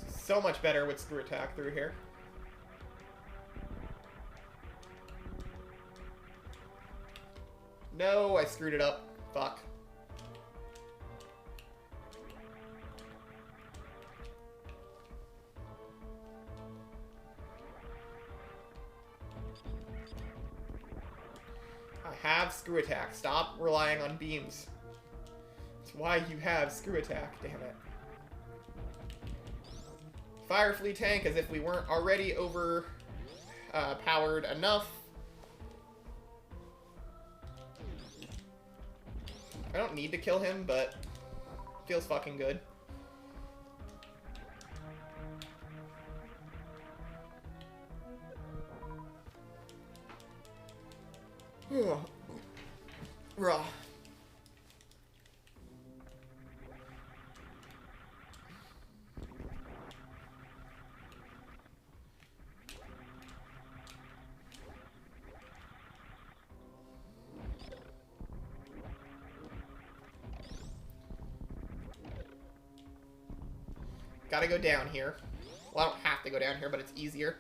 So much better with screw attack through here. No, I screwed it up. Fuck. Have screw attack. Stop relying on beams. That's why you have screw attack, damn it. Fire flea tank as if we weren't already over powered enough. I don't need to kill him, but feels fucking good. Raw. Gotta go down here. Well, I don't have to go down here, but it's easier.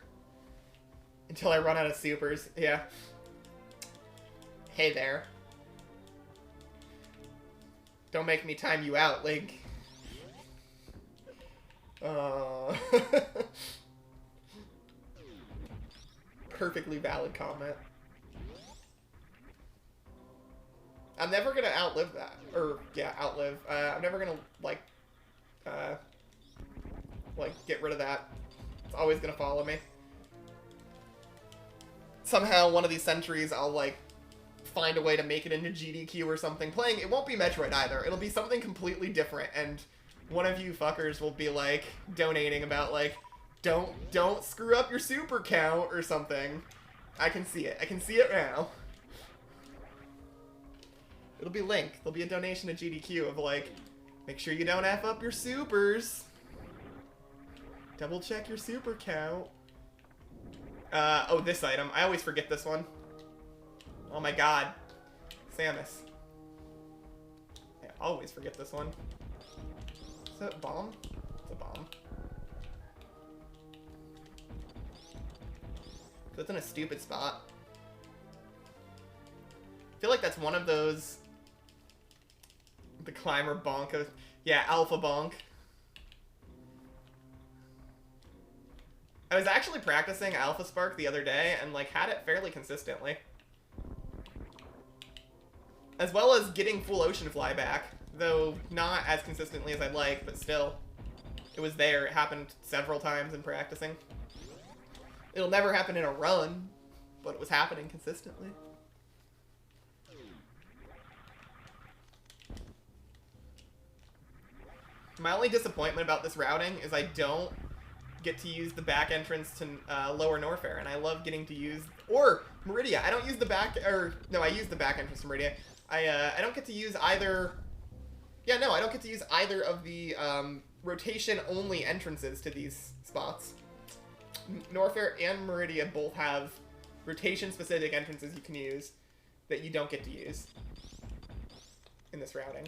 Until I run out of supers. Yeah. Hey there. Don't make me time you out, Link. Perfectly valid comment. I'm never gonna outlive that. Or, yeah, outlive. I'm never gonna, like, get rid of that. It's always gonna follow me. Somehow, one of these centuries, I'll, like, find a way to make it into GDQ or something. Playing, it won't be Metroid either. It'll be something completely different, and one of you fuckers will be, like, donating about, like, don't screw up your super count or something. I can see it. I can see it now. It'll be Link. There'll be a donation to GDQ of, like, make sure you don't F up your supers. Double check your super count. Oh, this item. I always forget this one. Oh my god. Samus. I always forget this one. Is that a bomb? It's a bomb. That's in a stupid spot. I feel like that's one of those... The climber bonk. Yeah, alpha bonk. I was actually practicing Alpha Spark the other day and, like, had it fairly consistently. As well as getting full ocean flyback, though not as consistently as I'd like, but still. It was there. It happened several times in practicing. It'll never happen in a run, but it was happening consistently. My only disappointment about this routing is I don't get to use the back entrance to Lower Norfair, and I love getting to use... Or Meridia. I don't use the back... Or, no, I use the back entrance to Meridia. I don't get to use either... Yeah, no, I don't get to use either of the rotation-only entrances to these spots. Norfair and Meridia both have rotation-specific entrances you can use that you don't get to use in this routing.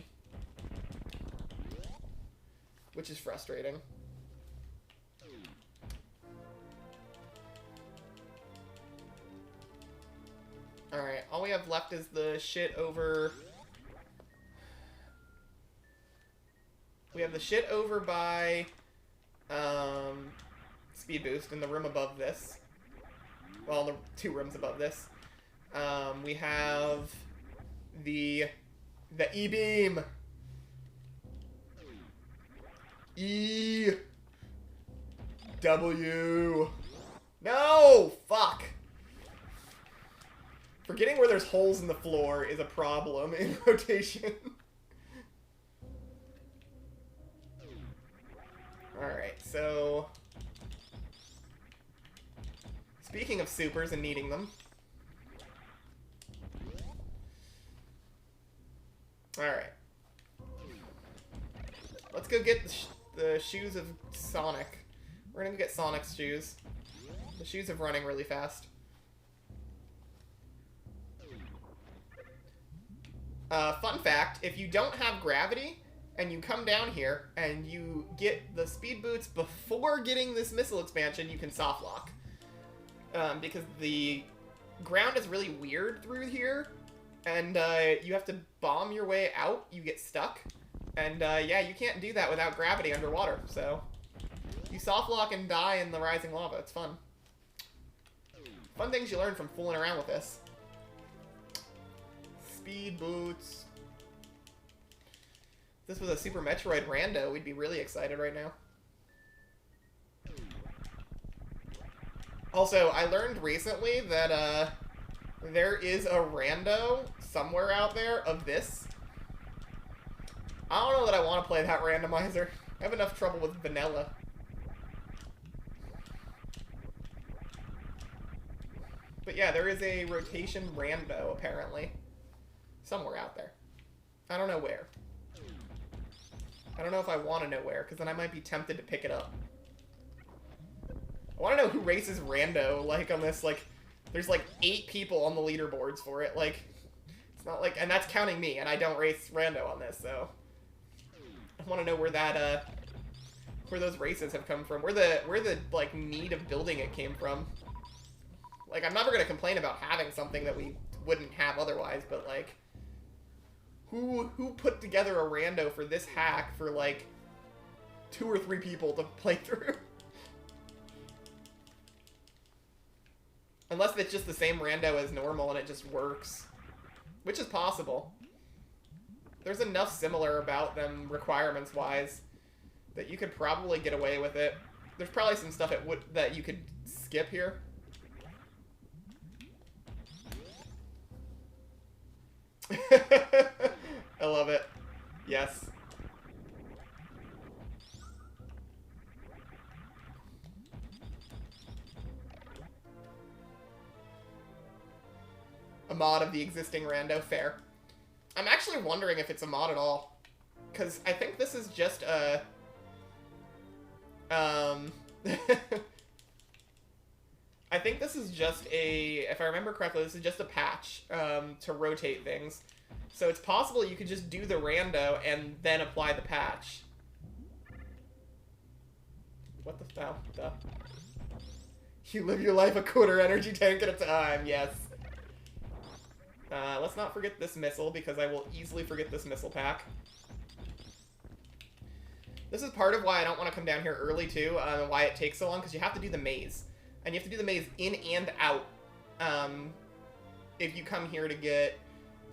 which is frustrating. Alright, all we have left is the shit over... We have the shit over by Speed Boost in the room above this. Well, the 2 rooms above this. We have the E-Beam. W. No! Fuck! Forgetting where there's holes in the floor is a problem in rotation. Alright, so... Speaking of supers and needing them. Alright. Let's go get the shoes of Sonic. We're gonna go get Sonic's shoes. The shoes of running really fast. Fun fact, if you don't have gravity, and you come down here, and you get the speed boots before getting this missile expansion, you can soft lock. Because the ground is really weird through here, and you have to bomb your way out, you get stuck. And yeah, you can't do that without gravity underwater, so... You soft lock and die in the rising lava, it's fun. Fun things you learn from fooling around with this. Speed boots. If this was a Super Metroid rando, we'd be really excited right now. Also, I learned recently that there is a rando somewhere out there of this. I don't know that I want to play that randomizer. I have enough trouble with vanilla. But yeah, there is a rotation rando, apparently. Somewhere out there. I don't know where. I don't know if I want to know where, because then I might be tempted to pick it up. I want to know who races rando, like, on this, like... There's, like, 8 people on the leaderboards for it, like... It's not like... And that's counting me, and I don't race rando on this, so... I want to know where that, where those races have come from. Where the, like, need of building it came from. Like, I'm never going to complain about having something that we wouldn't have otherwise, but, like... Who put together a rando for this hack for, like, 2 or 3 people to play through? Unless it's just the same rando as normal and it just works. Which is possible. There's enough similar about them requirements-wise that you could probably get away with it. There's probably some stuff that you could skip here. I love it. Yes. A mod of the existing rando, fair. I'm actually wondering if it's a mod at all. Because I think this is just a... I think this is just a... If I remember correctly, this is just a patch to rotate things. So it's possible you could just do the rando and then apply the patch. What the... Oh, duh. You live your life a quarter energy tank at a time, yes. Let's not forget this missile, because I will easily forget this missile pack. This is part of why I don't want to come down here early, too, and why it takes so long, because you have to do the maze. And you have to do the maze in and out, if you come here to get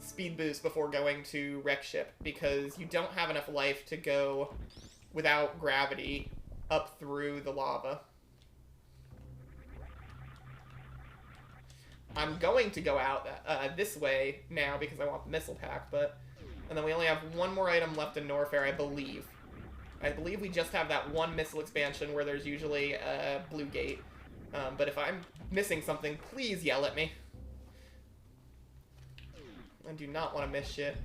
speed boost before going to Wreck Ship, because you don't have enough life to go without gravity up through the lava. I'm going to go out this way now because I want the missile pack, but... And then we only have one more item left in Norfair, I believe. I believe we just have that one missile expansion where there's usually a blue gate. But if I'm missing something, please yell at me. I do not want to miss shit.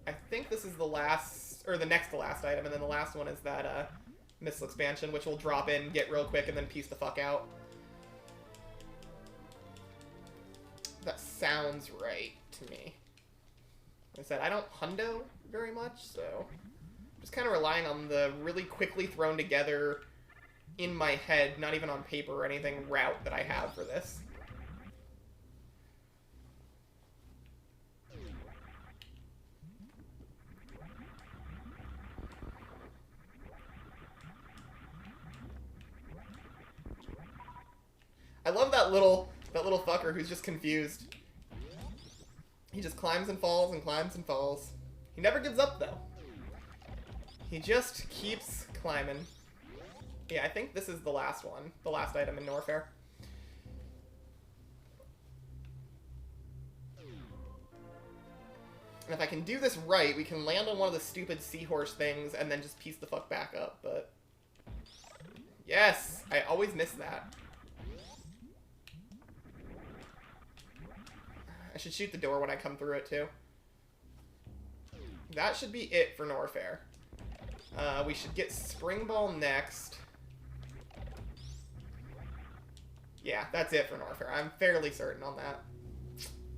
I think this is the last... Or the next to last item, and then the last one is that missile expansion, which will drop in, get real quick, and then piece the fuck out. That sounds right to me. Like I said, I don't hundo very much, so Just kind of relying on the really quickly thrown together, in my head, not even on paper or anything, route that I have for this. I love that little fucker who's just confused. He just climbs and falls and climbs and falls. He never gives up, though. He just keeps climbing. Yeah, I think this is the last one. The last item in Norfair. And if I can do this right, we can land on one of the stupid seahorse things and then just piece the fuck back up, but... Yes! I always miss that. I should shoot the door when I come through it, too. That should be it for Norfair. We should get Spring Ball next. Yeah, that's it for Norfair. I'm fairly certain on that.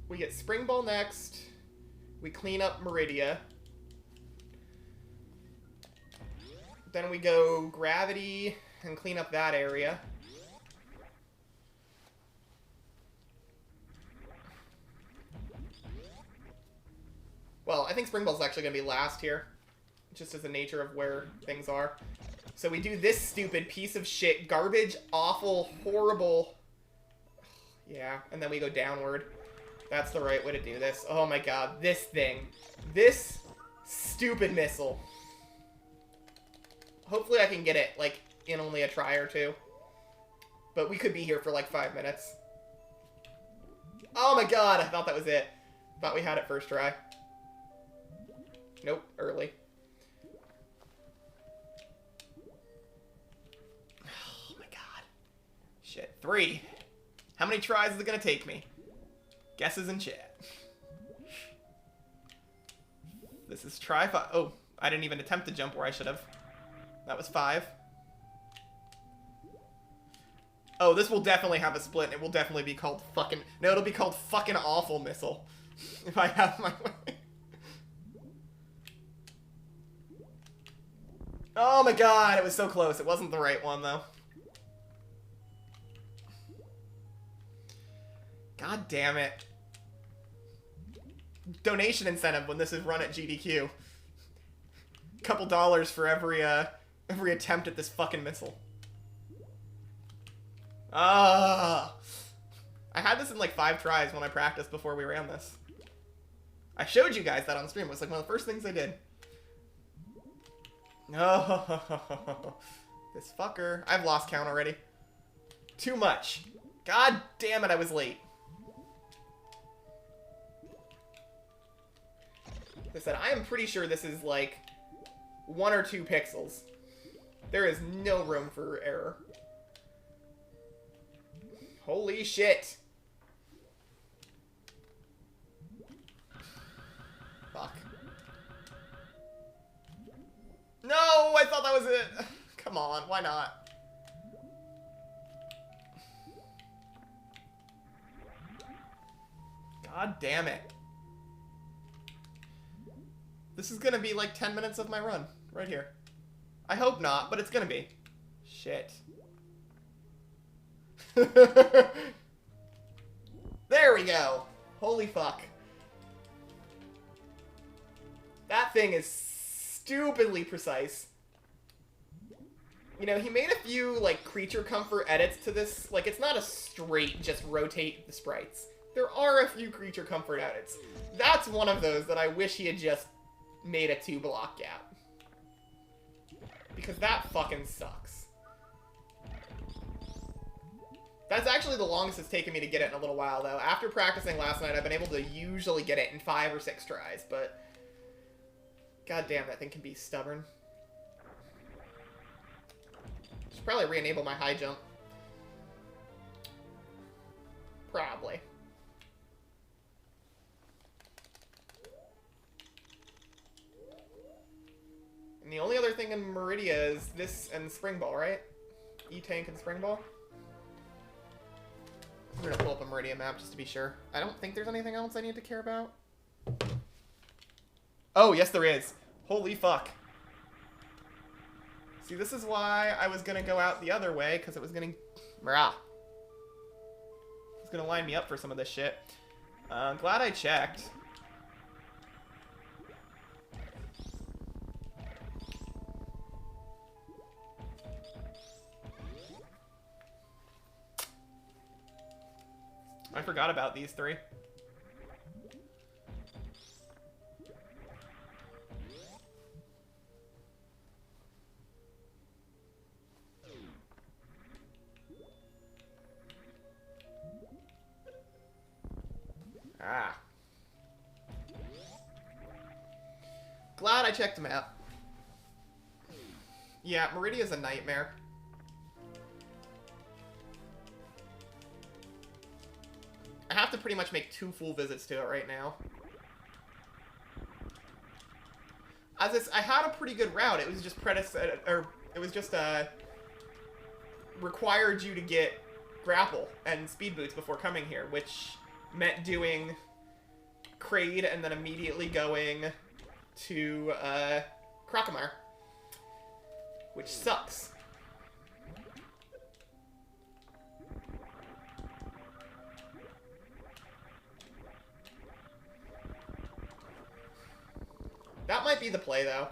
We get Spring Ball next. We clean up Meridia. Then we go Gravity and clean up that area. Well, I think Spring Ball's actually going to be last here, just as the nature of where things are. So we do this stupid piece of shit, garbage, awful, horrible... Yeah, and then we go downward. That's the right way to do this. Oh my god, this thing. This stupid missile. Hopefully I can get it, like, in only a try or two. But we could be here for, like, 5 minutes. Oh my god, I thought that was it. Thought we had it first try. Nope, early. Oh my god. Shit, 3. How many tries is it gonna take me? Guesses in chat. This is try 5. Oh, I didn't even attempt to jump where I should have. That was 5. Oh, this will definitely have a split. It will definitely be called fucking... No, it'll be called fucking awful missile. If I have my way. Oh my god, it was so close. It wasn't the right one, though. God damn it. Donation incentive when this is run at GDQ. Couple dollars for every attempt at this fucking missile. Ah! I had this in like 5 tries when I practiced before we ran this. I showed you guys that on stream. It was like one of the first things I did. Oh, this fucker. I've lost count already. Too much. God damn it, I was late. I said, I am pretty sure this is like 1 or 2 pixels. There is no room for error. Holy shit. Fuck. No, I thought that was it. Come on, why not? God damn it. This is gonna be like 10 minutes of my run, right here. I hope not, but it's gonna be. Shit. There we go. Holy fuck. That thing is stupidly precise. You know, he made a few, like, creature comfort edits to this. Like, it's not a straight just rotate the sprites. There are a few creature comfort edits. That's one of those that I wish he had just made a 2-block gap. Because that fucking sucks. That's actually the longest it's taken me to get it in a little while, though. After practicing last night, I've been able to usually get it in 5 or 6 tries, but... God damn, that thing can be stubborn. Should probably re-enable my high jump. Probably. And the only other thing in Meridia is this and Spring Ball, right? E-Tank and Spring Ball? I'm gonna pull up a Meridia map just to be sure. I don't think there's anything else I need to care about. Oh, yes there is. Holy fuck. See, this is why I was going to go out the other way, because it was going to... Rah. It's going to line me up for some of this shit. Glad I checked. I forgot about these three. Ah. Glad I checked them out. Yeah, Meridia's a nightmare. I have to pretty much make 2 full visits to it right now. I had a pretty good route. It was just required you to get grapple and speed boots before coming here, which meant doing Kraid and then immediately going to Crocomire, which sucks. That might be the play, though.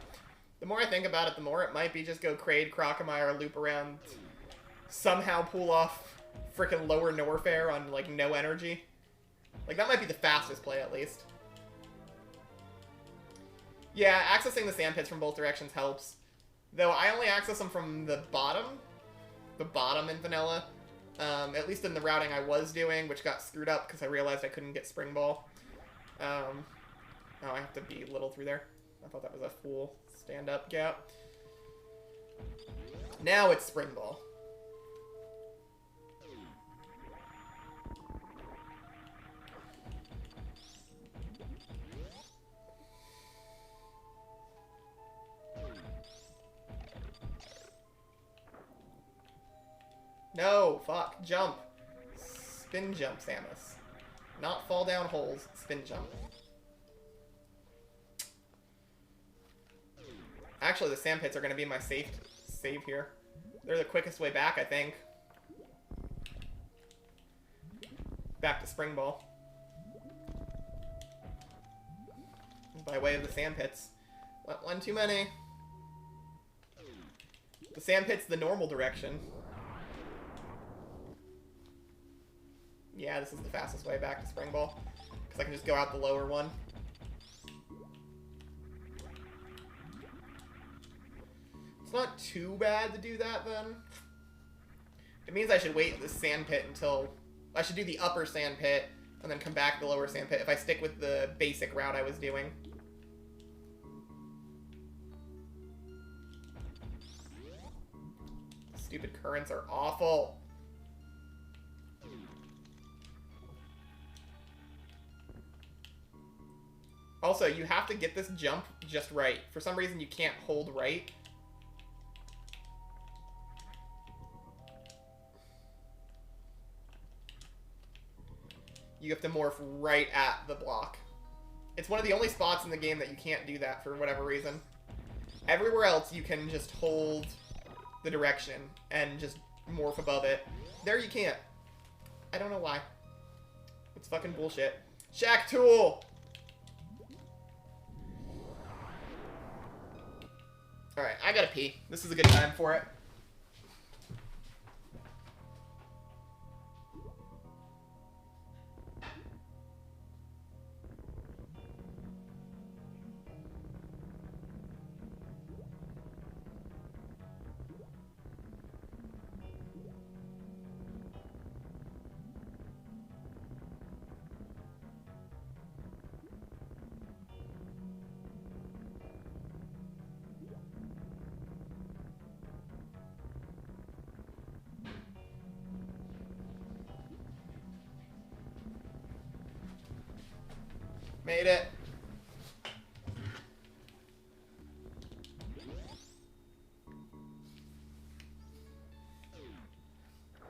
The more I think about it, the more it might be just go Kraid, Crocomire, loop around, somehow pull off frickin' lower Norfair on, like, no energy. Like, that might be the fastest play, at least. Yeah, accessing the sand pits from both directions helps. Though I only access them from the bottom in vanilla. At least in the routing I was doing, which got screwed up because I realized I couldn't get Spring Ball. Oh, I have to be little through there. I thought that was a full stand-up gap. Now it's Spring Ball. No, fuck, jump. Spin jump, Samus. Not fall down holes, spin jump. Actually, the sand pits are going to be my save here. They're the quickest way back, I think. Back to Spring Ball. By way of the sand pits. One too many. The sand pit's the normal direction. Yeah, this is the fastest way back to Spring Ball. Because I can just go out the lower one. It's not too bad to do that, then. It means I should wait the sand pit until... I should do the upper sand pit, and then come back to the lower sand pit if I stick with the basic route I was doing. Stupid currents are awful. Also, you have to get this jump just right. For some reason, you can't hold right. You have to morph right at the block. It's one of the only spots in the game that you can't do that for whatever reason. Everywhere else, you can just hold the direction and just morph above it. There you can't. I don't know why. It's fucking bullshit. Shack Tool! Alright, I gotta pee. This is a good time for it. Made it.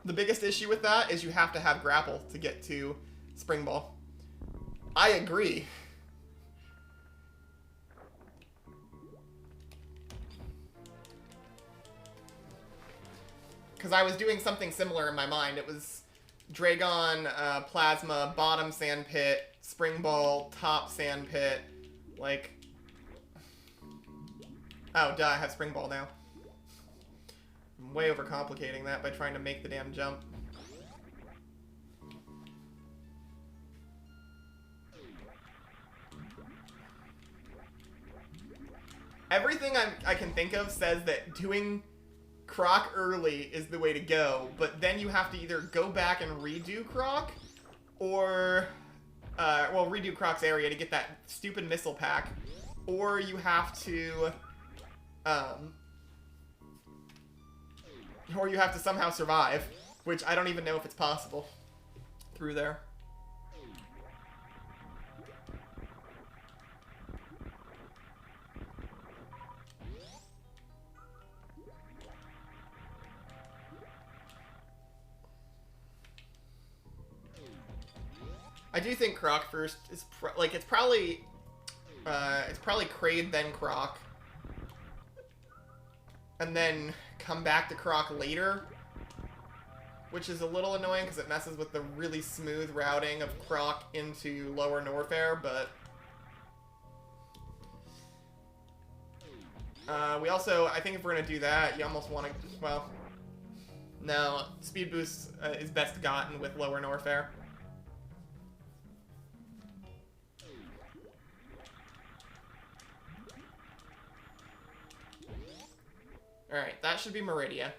The biggest issue with that is you have to have grapple to get to Spring Ball. I agree. Because I was doing something similar in my mind. It was Dragon, Plasma, bottom sand pit, Spring Ball, top sand pit, like... Oh, duh, I have Spring Ball now. I'm way overcomplicating that by trying to make the damn jump. Everything I can think of says that doing Croc early is the way to go, but then you have to either go back and redo Croc, or, well, redo Croc's area to get that stupid missile pack, or you have to, or you have to somehow survive, which I don't even know if it's possible through there. I do think Croc first is it's probably Kraid then Croc, and then come back to Croc later, which is a little annoying because it messes with the really smooth routing of Croc into Lower Norfair. But we also, I think if we're gonna do that, you almost want to, well, no, speed boost is best gotten with Lower Norfair. Alright, that should be Meridia.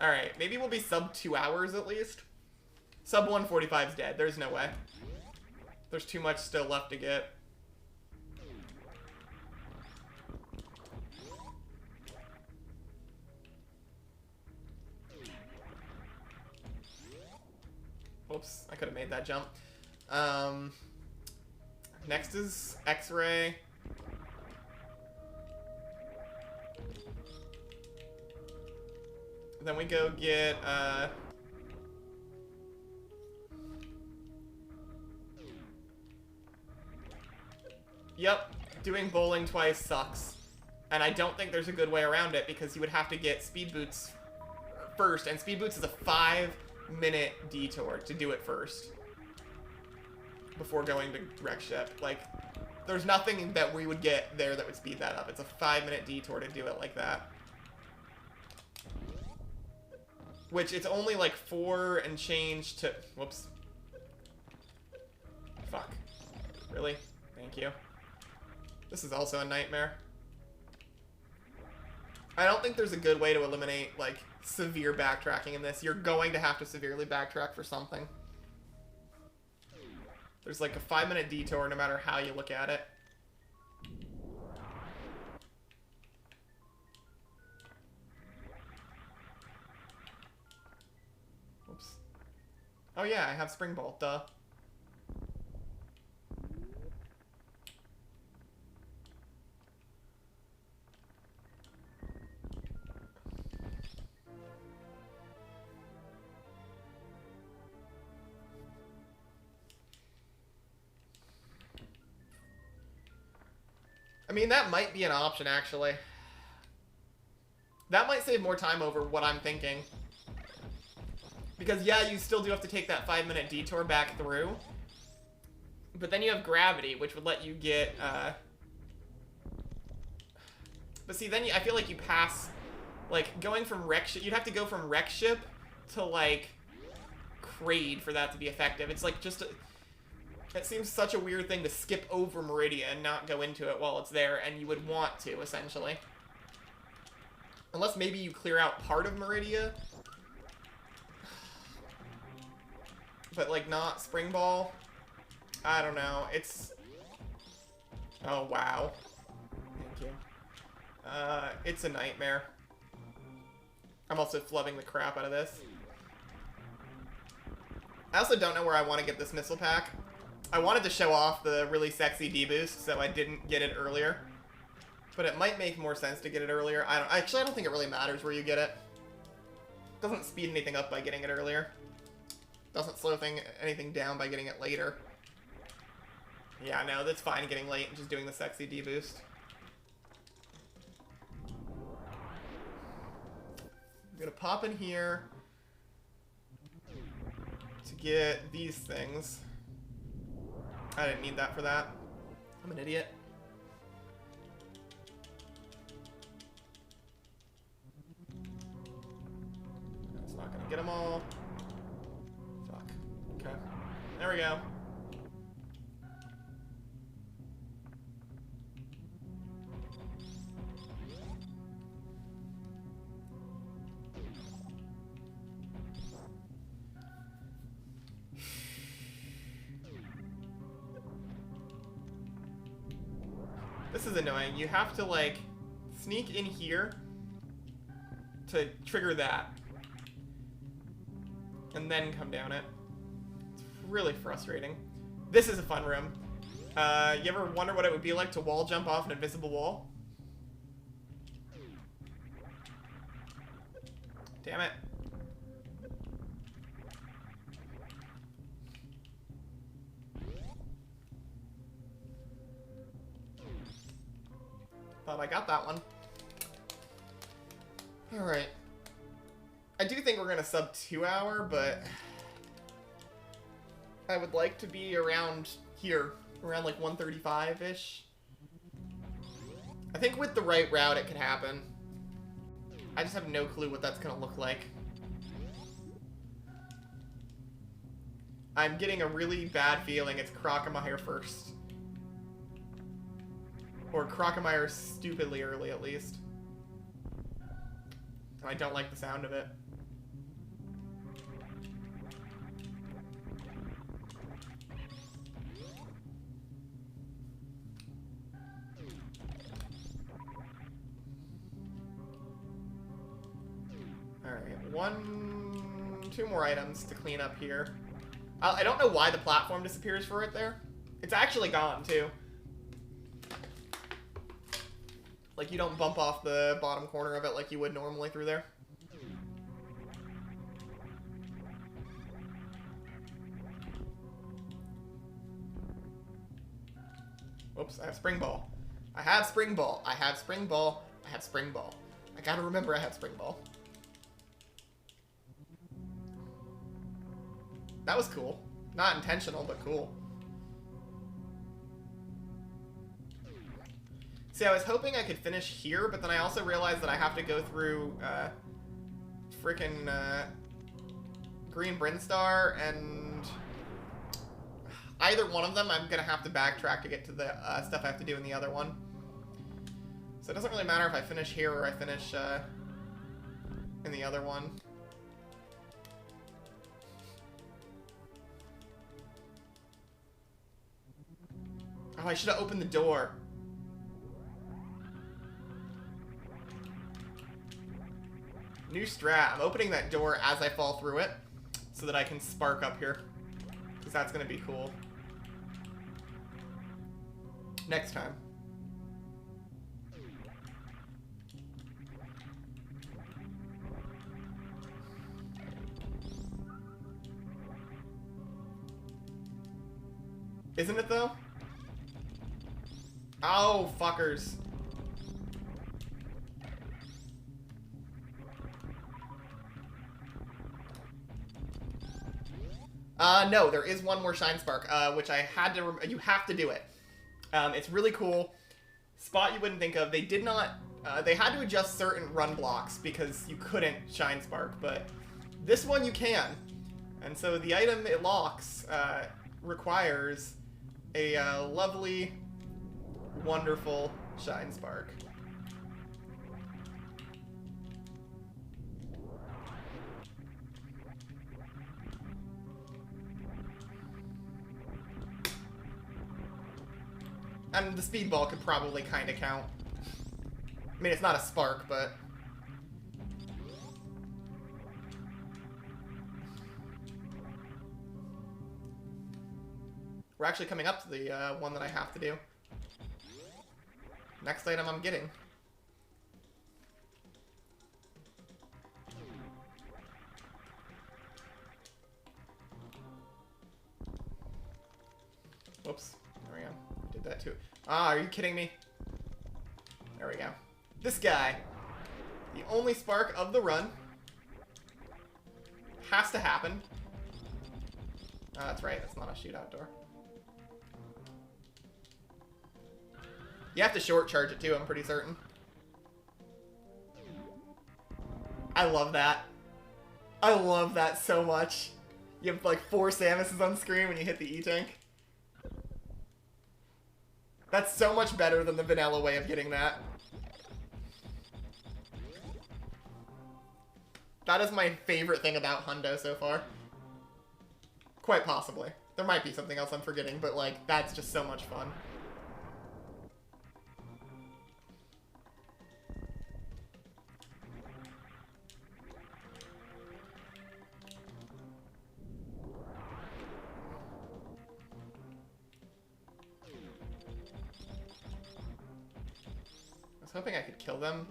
Alright, maybe we'll be sub 2 hours at least. Sub 145 is dead. There's no way. There's too much still left to get. Oops, I could have made that jump. Next is X-Ray. Then we go get, Yep, doing bowling twice sucks. And I don't think there's a good way around it, because you would have to get speed boots first, and speed boots is a 5-minute detour to do it first before going to wreck ship. Like, there's nothing that we would get there that would speed that up. It's a 5-minute detour to do it like that. Which, it's only like 4 and change to... Whoops. Fuck. Really? Thank you. This is also a nightmare. I don't think there's a good way to eliminate, like, severe backtracking in this. You're going to have to severely backtrack for something. There's like a 5-minute detour no matter how you look at it. Oops. Oh yeah, I have Spring Ball, duh. I mean, that might be an option, actually. That might save more time over what I'm thinking. Because, yeah, you still do have to take that 5-minute detour back through. But then you have Gravity, which would let you get, But see, then I feel like you pass... Like, going from wreck ship... You'd have to go from wreck ship to, like, Kraid for that to be effective. It's, like, just... It seems such a weird thing to skip over Meridia and not go into it while it's there, and you would want to, essentially. Unless maybe you clear out part of Meridia. But, like, not Spring Ball. I don't know. It's... Oh, wow. Thank you. It's a nightmare. I'm also flubbing the crap out of this. I also don't know where I want to get this missile pack. I wanted to show off the really sexy D-boost, so I didn't get it earlier. But it might make more sense to get it earlier. I don't think it really matters where you get it. Doesn't speed anything up by getting it earlier. Doesn't slow anything down by getting it later. Yeah, no, that's fine getting late and just doing the sexy D-boost. I'm gonna pop in here to get these things. I didn't need that for that. I'm an idiot. That's not gonna get them all. Fuck. Okay. There we go. This is annoying. You have to, like, sneak in here to trigger that. And then come down it. It's really frustrating. This is a fun room. You ever wonder what it would be like to wall jump off an invisible wall? Damn it. Thought I got that one. Alright. I do think we're gonna sub 2 hour, but I would like to be around here. Around like 135-ish. I think with the right route it could happen. I just have no clue what that's gonna look like. I'm getting a really bad feeling it's Crocomire first. Or Crocomire stupidly early, at least. And I don't like the sound of it. Alright, 2 more items to clean up here. I don't know why the platform disappears for it there. It's actually gone, too. Like, you don't bump off the bottom corner of it like you would normally through there. Whoops, I have Spring Ball. I have Spring Ball. I have Spring Ball. I have Spring Ball. I gotta remember I have Spring Ball. That was cool. Not intentional, but cool. See, I was hoping I could finish here, but then I also realized that I have to go through, frickin', Green Brinstar, and either one of them I'm gonna have to backtrack to get to the, stuff I have to do in the other one. So it doesn't really matter if I finish here or I finish, in the other one. Oh, I should have opened the door. New strat. I'm opening that door as I fall through it so that I can spark up here. Because that's going to be cool. Next time. Isn't it though? Oh, fuckers. No, there is one more Shine Spark, which I had to, you have to do it. It's really cool. Spot you wouldn't think of. They did not, they had to adjust certain run blocks because you couldn't Shine Spark, but this one you can. And so the item it locks, requires a, lovely, wonderful Shine Spark. And the speedball could probably kind of count. I mean, it's not a spark, but... We're actually coming up to the one that I have to do. Next item I'm getting. Whoops. There we go. that too. Ah, are you kidding me? There we go. This guy. The only spark of the run. Has to happen. Oh, that's right. That's not a shootout door. You have to short charge it too, I'm pretty certain. I love that. I love that so much. You have like 4 Samuses on screen when you hit the E-Tank. That's so much better than the vanilla way of getting that. That is my favorite thing about Hundo so far. Quite possibly. There might be something else I'm forgetting, but like, that's just so much fun. I was hoping I could kill them.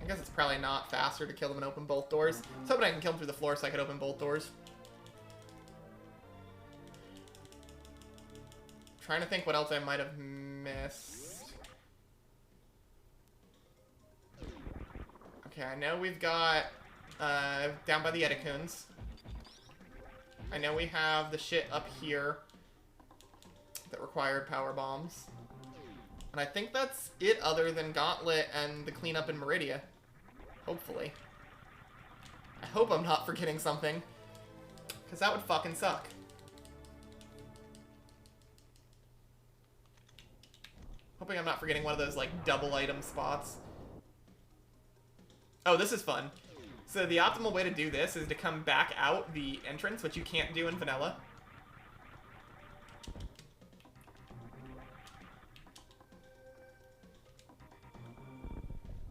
I guess it's probably not faster to kill them and open both doors. I was hoping I can kill them through the floor so I could open both doors. Trying to think what else I might have missed. Okay, I know we've got down by the Edicoons. I know we have the shit up here that required power bombs. And I think that's it other than Gauntlet and the cleanup in Meridia. Hopefully. I hope I'm not forgetting something. Because that would fucking suck. Hoping I'm not forgetting one of those, like, double item spots. Oh, this is fun. So the optimal way to do this is to come back out the entrance, which you can't do in vanilla.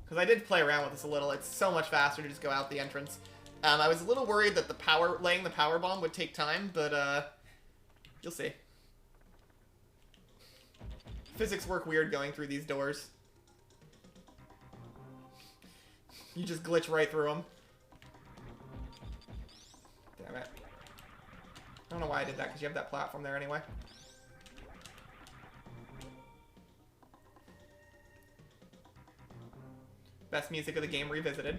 Because I did play around with this a little. It's so much faster to just go out the entrance. I was a little worried that laying the power bomb would take time, but you'll see. Physics work weird going through these doors. You just glitch right through them. Damn it. I don't know why I did that, because you have that platform there anyway. Best music of the game revisited.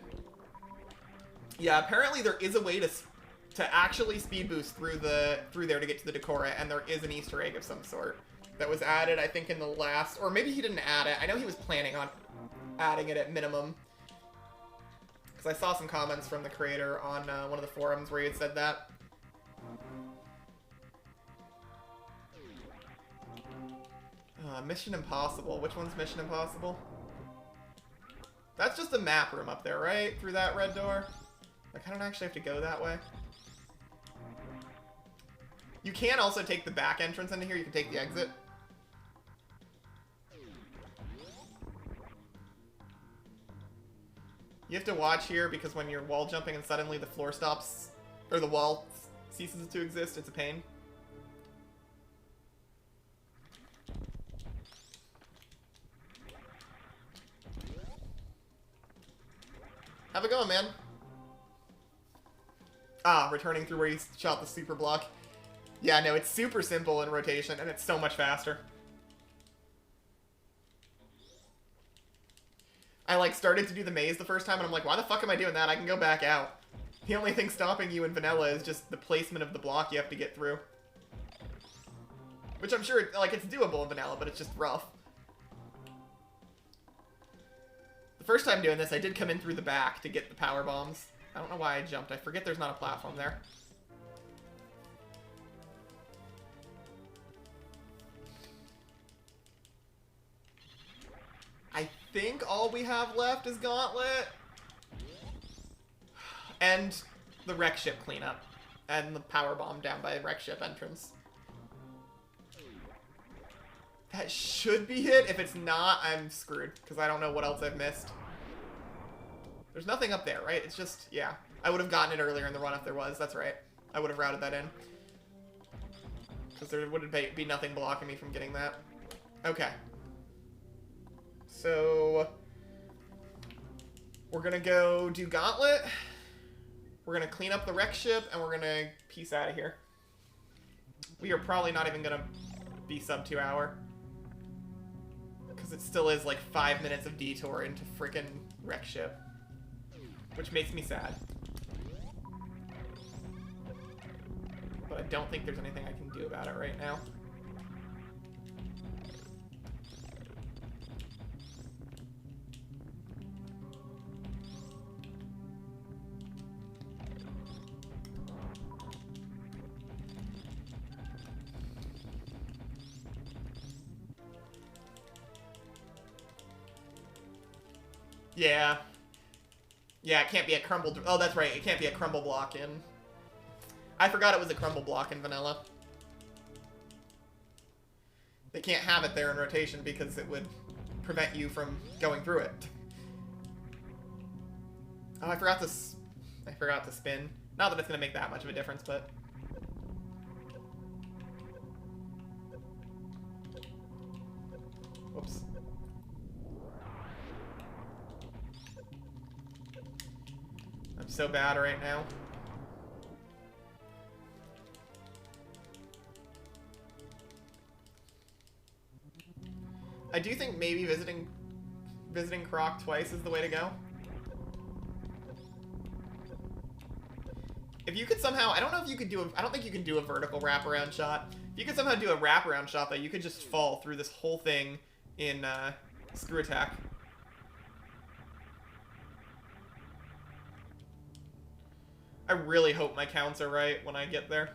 Yeah, apparently there is a way to actually speed boost through there to get to the Decora, and there is an Easter egg of some sort that was added, I think, in the last, or maybe he didn't add it. I know he was planning on adding it at minimum, because I saw some comments from the creator on one of the forums where he had said that. Mission Impossible. Which one's Mission Impossible? That's just a map room up there, right? Through that red door? Like, I don't actually have to go that way. You can also take the back entrance into here. You can take the exit. You have to watch here because when you're wall jumping and suddenly the floor stops, or the wall ceases to exist, it's a pain. Have it going, man. Ah, returning through where you shot the super block. Yeah, no, it's super simple in rotation, and it's so much faster. I, like, started to do the maze the first time, and I'm like, why the fuck am I doing that? I can go back out. The only thing stopping you in vanilla is just the placement of the block you have to get through. Which I'm sure, like, it's doable in vanilla, but it's just rough. The first time doing this, I did come in through the back to get the power bombs. I don't know why I jumped. I forget there's not a platform there. I think all we have left is Gauntlet. And the wreck ship cleanup. And the power bomb down by the wreck ship entrance. That should be it. If it's not, I'm screwed. Because I don't know what else I've missed. There's nothing up there, right? It's just, yeah. I would have gotten it earlier in the run if there was. That's right. I would have routed that in. Because there would be nothing blocking me from getting that. Okay. So, we're going to go do Gauntlet. We're going to clean up the wreck ship, and we're going to peace out of here. We are probably not even going to be sub 2 hour. Because it still is like 5 minutes of detour into frickin' wreck ship. Which makes me sad. But I don't think there's anything I can do about it right now. Yeah. Yeah, it can't be a crumble... Oh, that's right. It can't be a crumble block in... I forgot it was a crumble block in vanilla. They can't have it there in rotation because it would prevent you from going through it. Oh, I forgot to spin. Not that it's going to make that much of a difference, but... Whoops. I'm so bad right now. I do think maybe visiting Croc twice is the way to go. If you could somehow, I don't know if you could do I don't think you can do a vertical wraparound shot. If you could somehow do a wraparound shot, though, you could just fall through this whole thing in screw attack. I really hope my counts are right when I get there.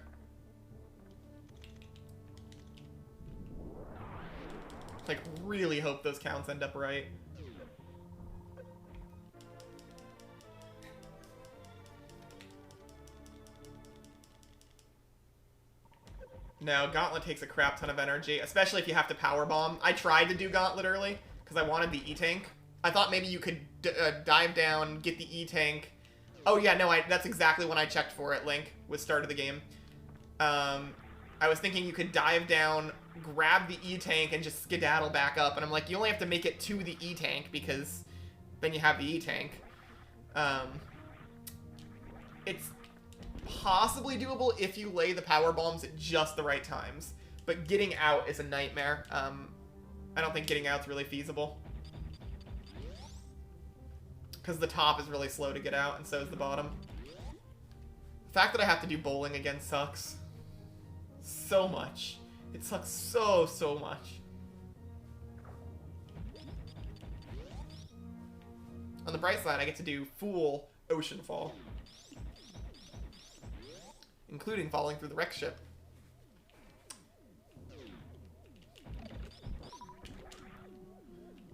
Like, really hope those counts end up right. No, Gauntlet takes a crap ton of energy, especially if you have to power bomb. I tried to do Gauntlet early because I wanted the E-Tank. I thought maybe you could dive down, get the E-Tank. Oh yeah, no, that's exactly when I checked for it, Link, with start of the game. I was thinking you could dive down, grab the E-Tank, and just skedaddle back up. And I'm like, you only have to make it to the E-Tank because then you have the E-Tank. It's possibly doable if you lay the power bombs at just the right times. But getting out is a nightmare. I don't think getting out's really feasible. Because the top is really slow to get out, and so is the bottom. The fact that I have to do bowling again sucks. So much. It sucks so, so much. On the bright side, I get to do full ocean fall. Including falling through the wreck ship.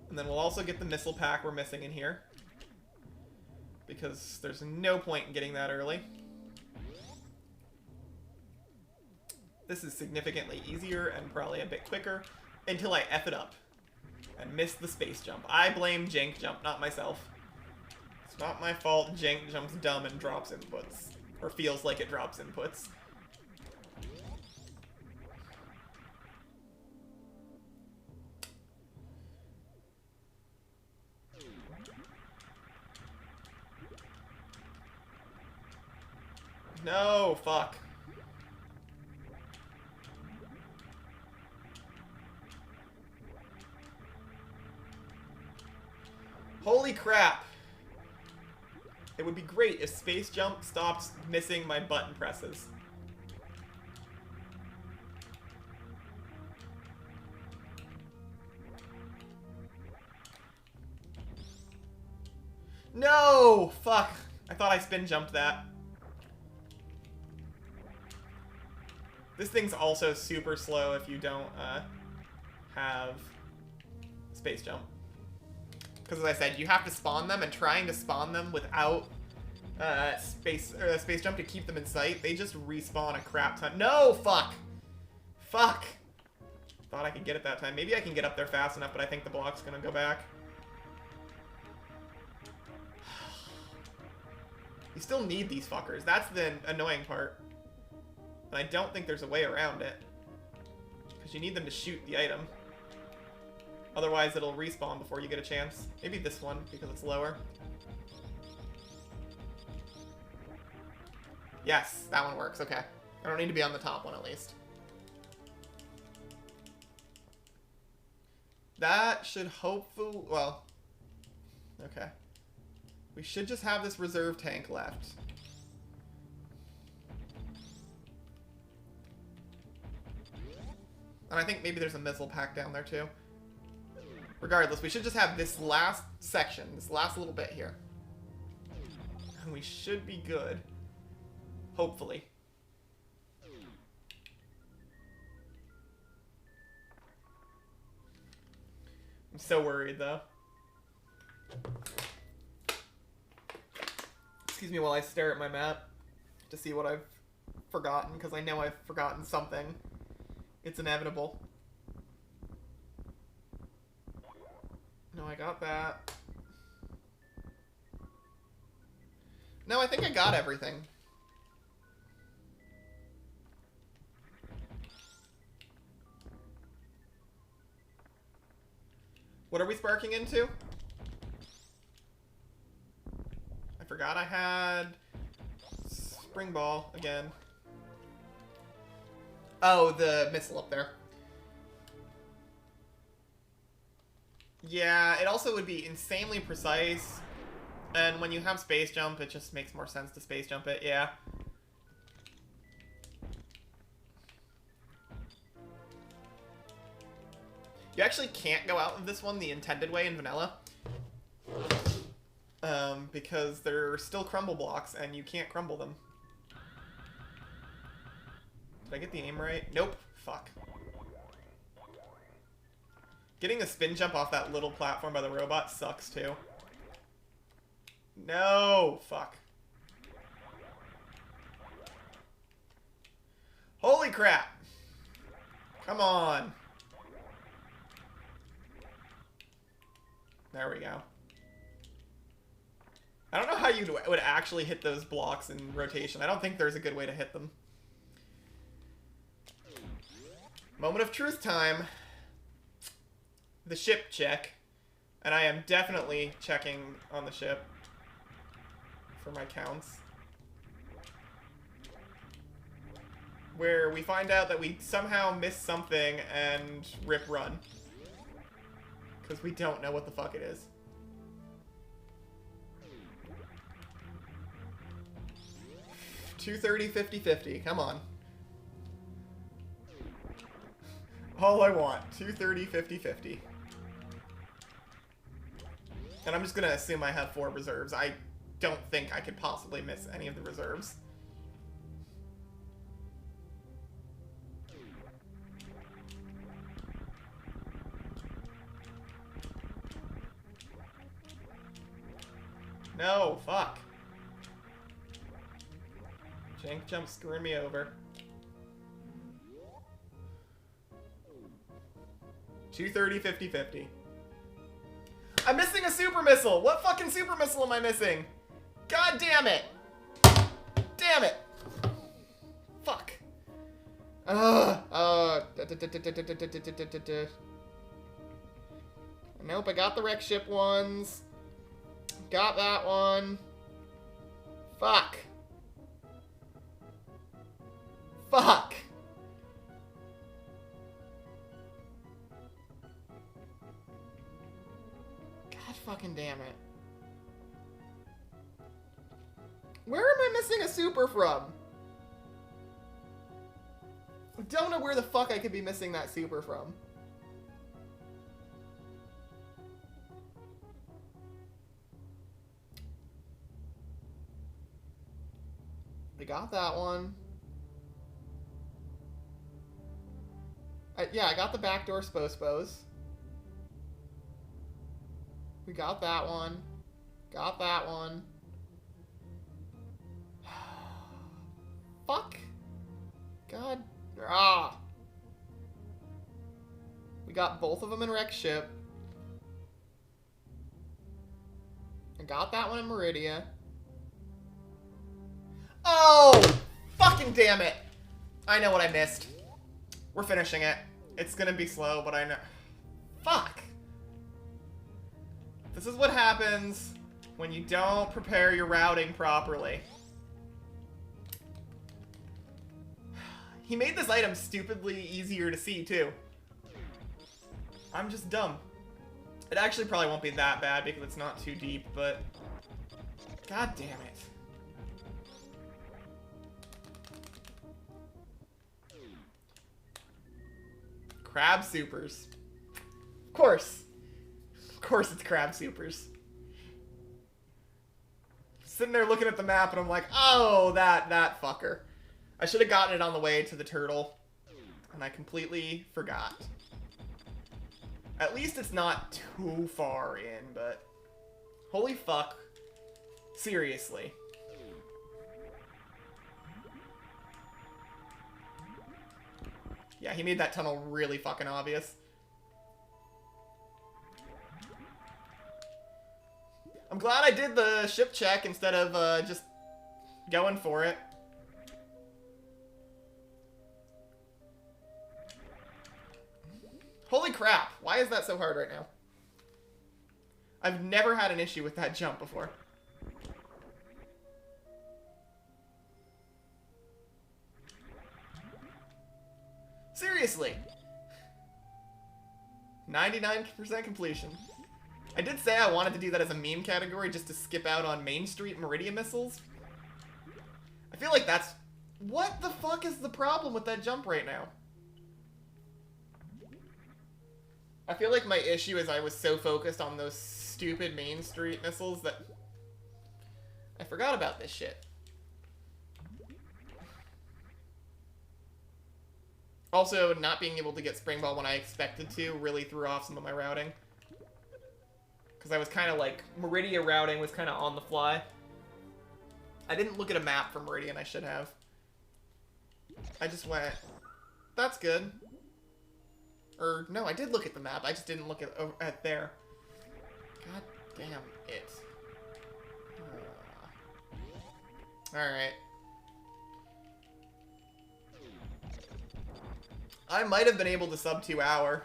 And then we'll also get the missile pack we're missing in here. Because there's no point in getting that early. This is significantly easier and probably a bit quicker until I F it up and miss the space jump. I blame Jank Jump, not myself. It's not my fault Jank Jump's dumb and drops inputs. Or feels like it drops inputs. No, fuck. Holy crap. It would be great if Space Jump stops missing my button presses. No! Fuck. I thought I spin jumped that. This thing's also super slow if you don't have Space Jump. Because as I said, you have to spawn them, and trying to spawn them without Space Jump to keep them in sight, they just respawn a crap ton. No! Fuck! Fuck! Thought I could get it that time. Maybe I can get up there fast enough, but I think the block's gonna go back. You still need these fuckers. That's the annoying part. And I don't think there's a way around it. Because you need them to shoot the item. Otherwise, it'll respawn before you get a chance. Maybe this one, because it's lower. Yes, that one works. Okay. I don't need to be on the top one, at least. That should hopefully... Well, okay. We should just have this reserve tank left. And I think maybe there's a missile pack down there too. Regardless, we should just have this last section, this last little bit here. And we should be good. Hopefully. I'm so worried though. Excuse me while I stare at my map to see what I've forgotten, because I know I've forgotten something. It's inevitable. No, I got that. No, I think I got everything. What are we sparking into? I forgot I had spring ball again. Oh, the missile up there. Yeah, it also would be insanely precise. And when you have space jump, it just makes more sense to space jump it, yeah. You actually can't go out of this one the intended way in vanilla. Because they're still crumble blocks, and you can't crumble them. Did I get the aim right? Nope. Fuck. Getting a spin jump off that little platform by the robot sucks, too. No! Fuck. Holy crap! Come on. There we go. I don't know how you would actually hit those blocks in rotation. I don't think there's a good way to hit them. Moment of truth time. The ship check. And I am definitely checking on the ship for my counts. Where we find out that we somehow missed something and rip run. Because we don't know what the fuck it is. $230, 50-50. Come on. All I want. $230, 50-50. And I'm just going to assume I have 4 reserves. I don't think I could possibly miss any of the reserves. No, fuck. Jank jump screwing me over. 230, 50-50. I'm missing a super missile! What fucking super missile am I missing? God damn it! Damn it! Fuck. Nope, I got the wreck ship ones. Got that one. Fuck. Fuck. God fucking damn it. Where am I missing a super from? I don't know where the fuck I could be missing that super from. We got that one. Yeah, I got the backdoor Spos. We got that one. Got that one. Fuck. God. Ah. We got both of them in wreck ship. I got that one in Meridia. Oh! Fucking damn it! I know what I missed. We're finishing it. It's gonna be slow, but I know. Fuck! This is what happens when you don't prepare your routing properly. He made this item stupidly easier to see, too. I'm just dumb. It actually probably won't be that bad because it's not too deep, but... God damn it. Crab supers. Of course. Of course it's crab supers. Sitting there looking at the map and I'm like, oh, that fucker. I should have gotten it on the way to the turtle. And I completely forgot. At least it's not too far in, but... Holy fuck. Seriously. Yeah, he made that tunnel really fucking obvious. I'm glad I did the ship check instead of just going for it. Holy crap, why is that so hard right now? I've never had an issue with that jump before. Seriously. 99% completion. I did say I wanted to do that as a meme category just to skip out on Main Street Meridian missiles. I feel like that's... What the fuck is the problem with that jump right now? I feel like my issue is I was so focused on those stupid Main Street missiles that I forgot about this shit. Also, not being able to get Spring Ball when I expected to really threw off some of my routing. Because I was kind of like, Meridian routing was kind of on the fly. I didn't look at a map for Meridian, I should have. I just went, that's good. Or, no, I did look at the map, I just didn't look at there. God damn it. Alright. I might have been able to sub 2 hour.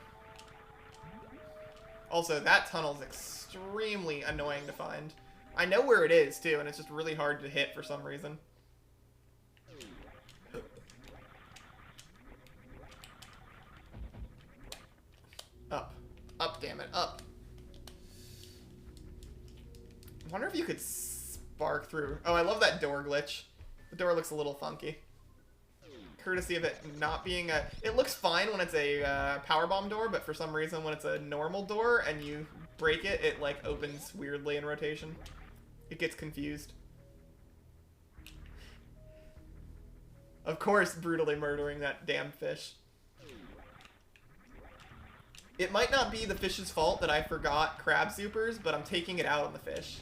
Also, that tunnel's extremely annoying to find. I know where it is, too, and it's just really hard to hit for some reason. Up. Up, damn it. Up. I wonder if you could spark through. Oh, I love that door glitch. The door looks a little funky. Courtesy of it not being a... It looks fine when it's a powerbomb door, but for some reason when it's a normal door and you break it, it like opens weirdly in rotation. It gets confused. Of course, brutally murdering that damn fish. It might not be the fish's fault that I forgot crab supers, but I'm taking it out on the fish.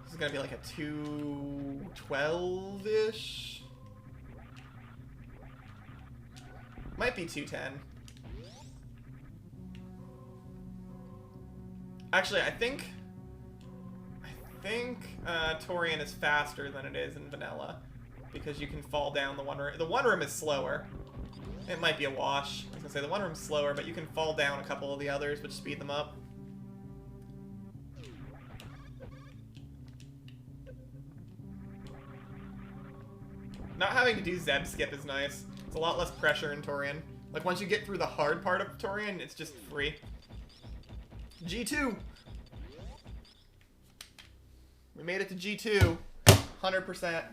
This is gonna be like a 212-ish. Might be 210. Actually, I think Torian is faster than it is in vanilla because you can fall down the one room. The one room is slower. It might be a wash. I was gonna say the one room's slower, but you can fall down a couple of the others, which speed them up. Not having to do Zeb skip is nice. It's a lot less pressure in Torian. Like, once you get through the hard part of Torian, it's just free. G2! We made it to G2. 100%.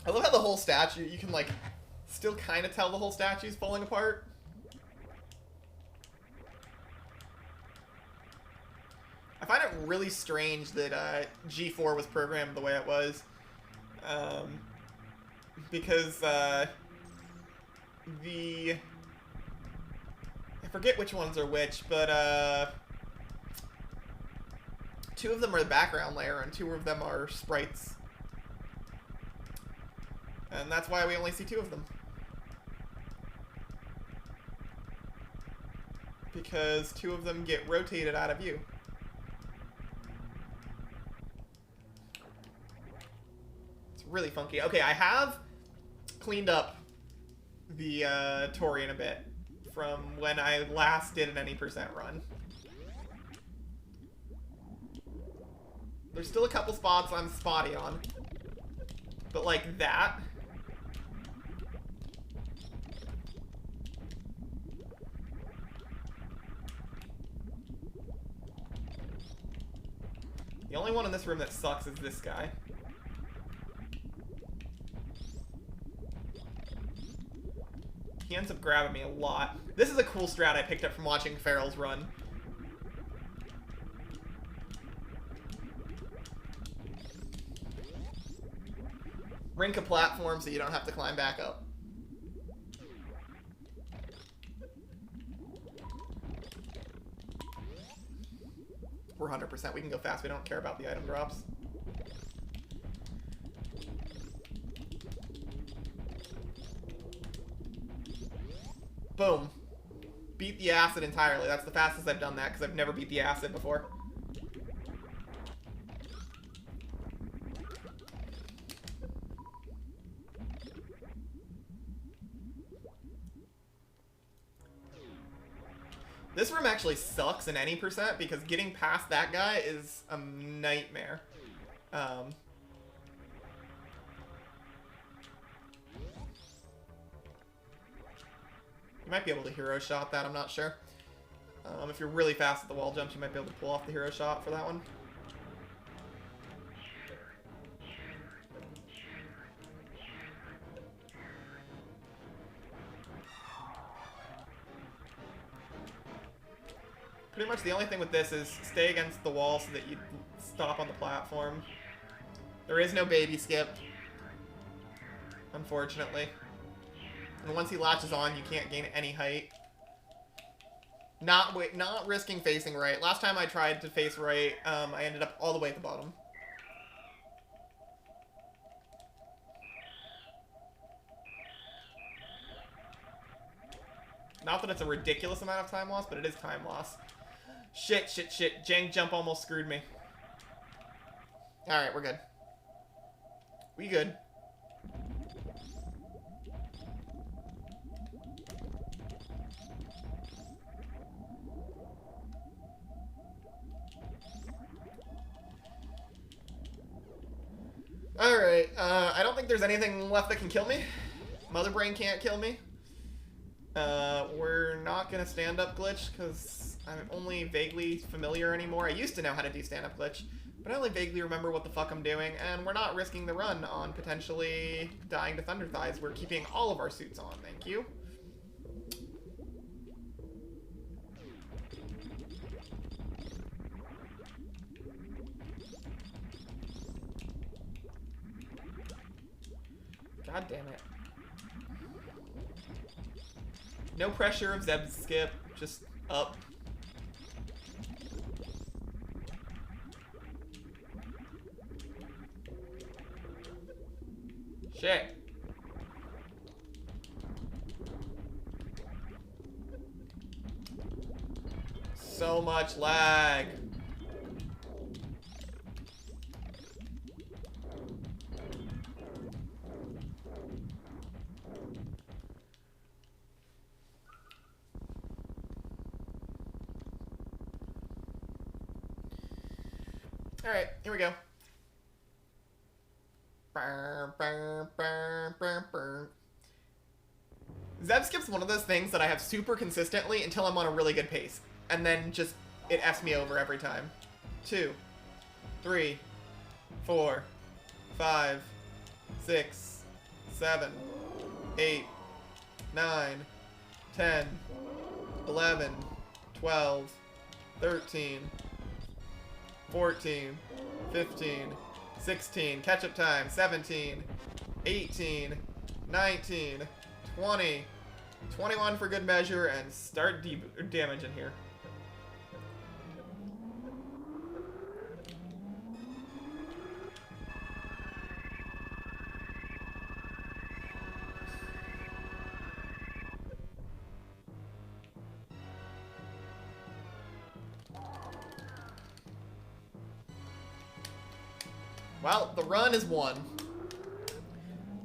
I love how the whole statue, you can, like, still kind of tell the whole statue's falling apart. I find it really strange that G4 was programmed the way it was. Because I forget which ones are which, but 2 of them are the background layer and 2 of them are sprites. And that's why we only see 2 of them. Because 2 of them get rotated out of view. It's really funky. Okay, I have cleaned up the Torian a bit from when I last did an any percent run. There's still a couple spots I'm spotty on. But like that... The only one in this room that sucks is this guy. He ends up grabbing me a lot. This is a cool strat I picked up from watching Farrell's run. Rink a platform so you don't have to climb back up. We're 100%. We can go fast. We don't care about the item drops. Boom. Beat the acid entirely. That's the fastest I've done that because I've never beat the acid before. This room actually sucks in any percent because getting past that guy is a nightmare. You might be able to hero shot that, I'm not sure. If you're really fast at the wall jumps, you might be able to pull off the hero shot for that one. Pretty much the only thing with this is stay against the wall so that you stop on the platform. There is no baby skip, unfortunately. And once he latches on, you can't gain any height. Not risking facing right. Last time I tried to face right, I ended up all the way at the bottom. Not that it's a ridiculous amount of time loss, but it is time loss. Shit. Jank jump almost screwed me. Alright, we're good. We good. Alright, I don't think there's anything left that can kill me. Mother Brain can't kill me. We're not gonna stand-up glitch, because I'm only vaguely familiar anymore. I used to know how to do stand-up glitch, but I only vaguely remember what the fuck I'm doing, and we're not risking the run on potentially dying to Thunder Thighs. We're keeping all of our suits on, thank you. God damn it. No pressure of Zeb's skip, just up. Shit. So much lag. Alright, here we go. Zeb skip's one of those things that I have super consistently until I'm on a really good pace. And then just, it F's me over every time. 2, 3, 4, 5, 6, 7, 8, 9, 10, 11, 12, 13, 14, 15, 16, catch-up time, 17, 18, 19, 20, 21 for good measure, and start damage in here. Well, the run is won.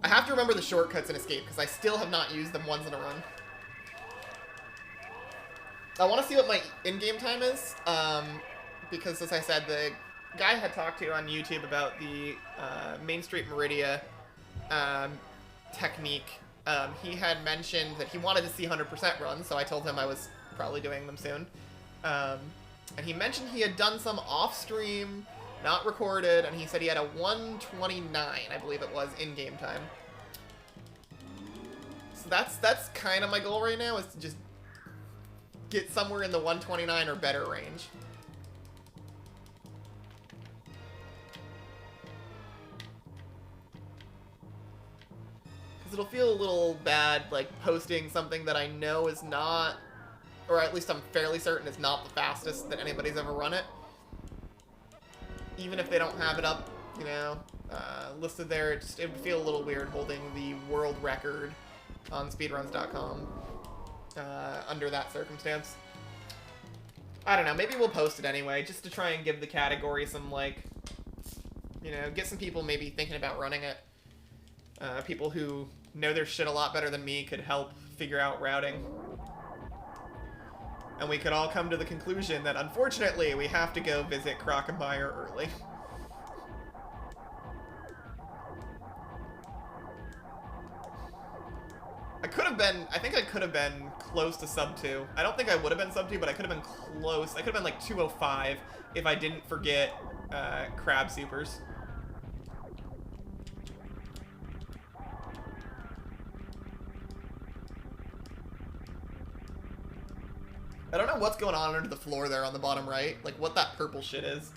I have to remember the shortcuts in Escape, because I still have not used them once in a run. I want to see what my in-game time is, because, as I said, the guy I had talked to on YouTube about the Main Street Meridia technique, he had mentioned that he wanted to see 100% runs, so I told him I was probably doing them soon. And he mentioned he had done some off-stream, not recorded, and he said he had a 129, I believe it was, in-game time. So that's kind of my goal right now, is to just get somewhere in the 129 or better range. Because it'll feel a little bad, like, posting something that I know is not, or at least I'm fairly certain is not the fastest that anybody's ever run it. Even if they don't have it up, you know, listed there, it would feel a little weird holding the world record on speedruns.com under that circumstance. I don't know, maybe we'll post it anyway, just to try and give the category some, like, you know, get some people maybe thinking about running it. People who know their shit a lot better than me could help figure out routing. And we could all come to the conclusion that, unfortunately, we have to go visit Crockemeyer early. I think I could have been close to sub 2. I don't think I would have been sub 2, but I could have been close. I could have been like 205 if I didn't forget crab supers. I don't know what's going on under the floor there on the bottom right. Like, what that purple shit is.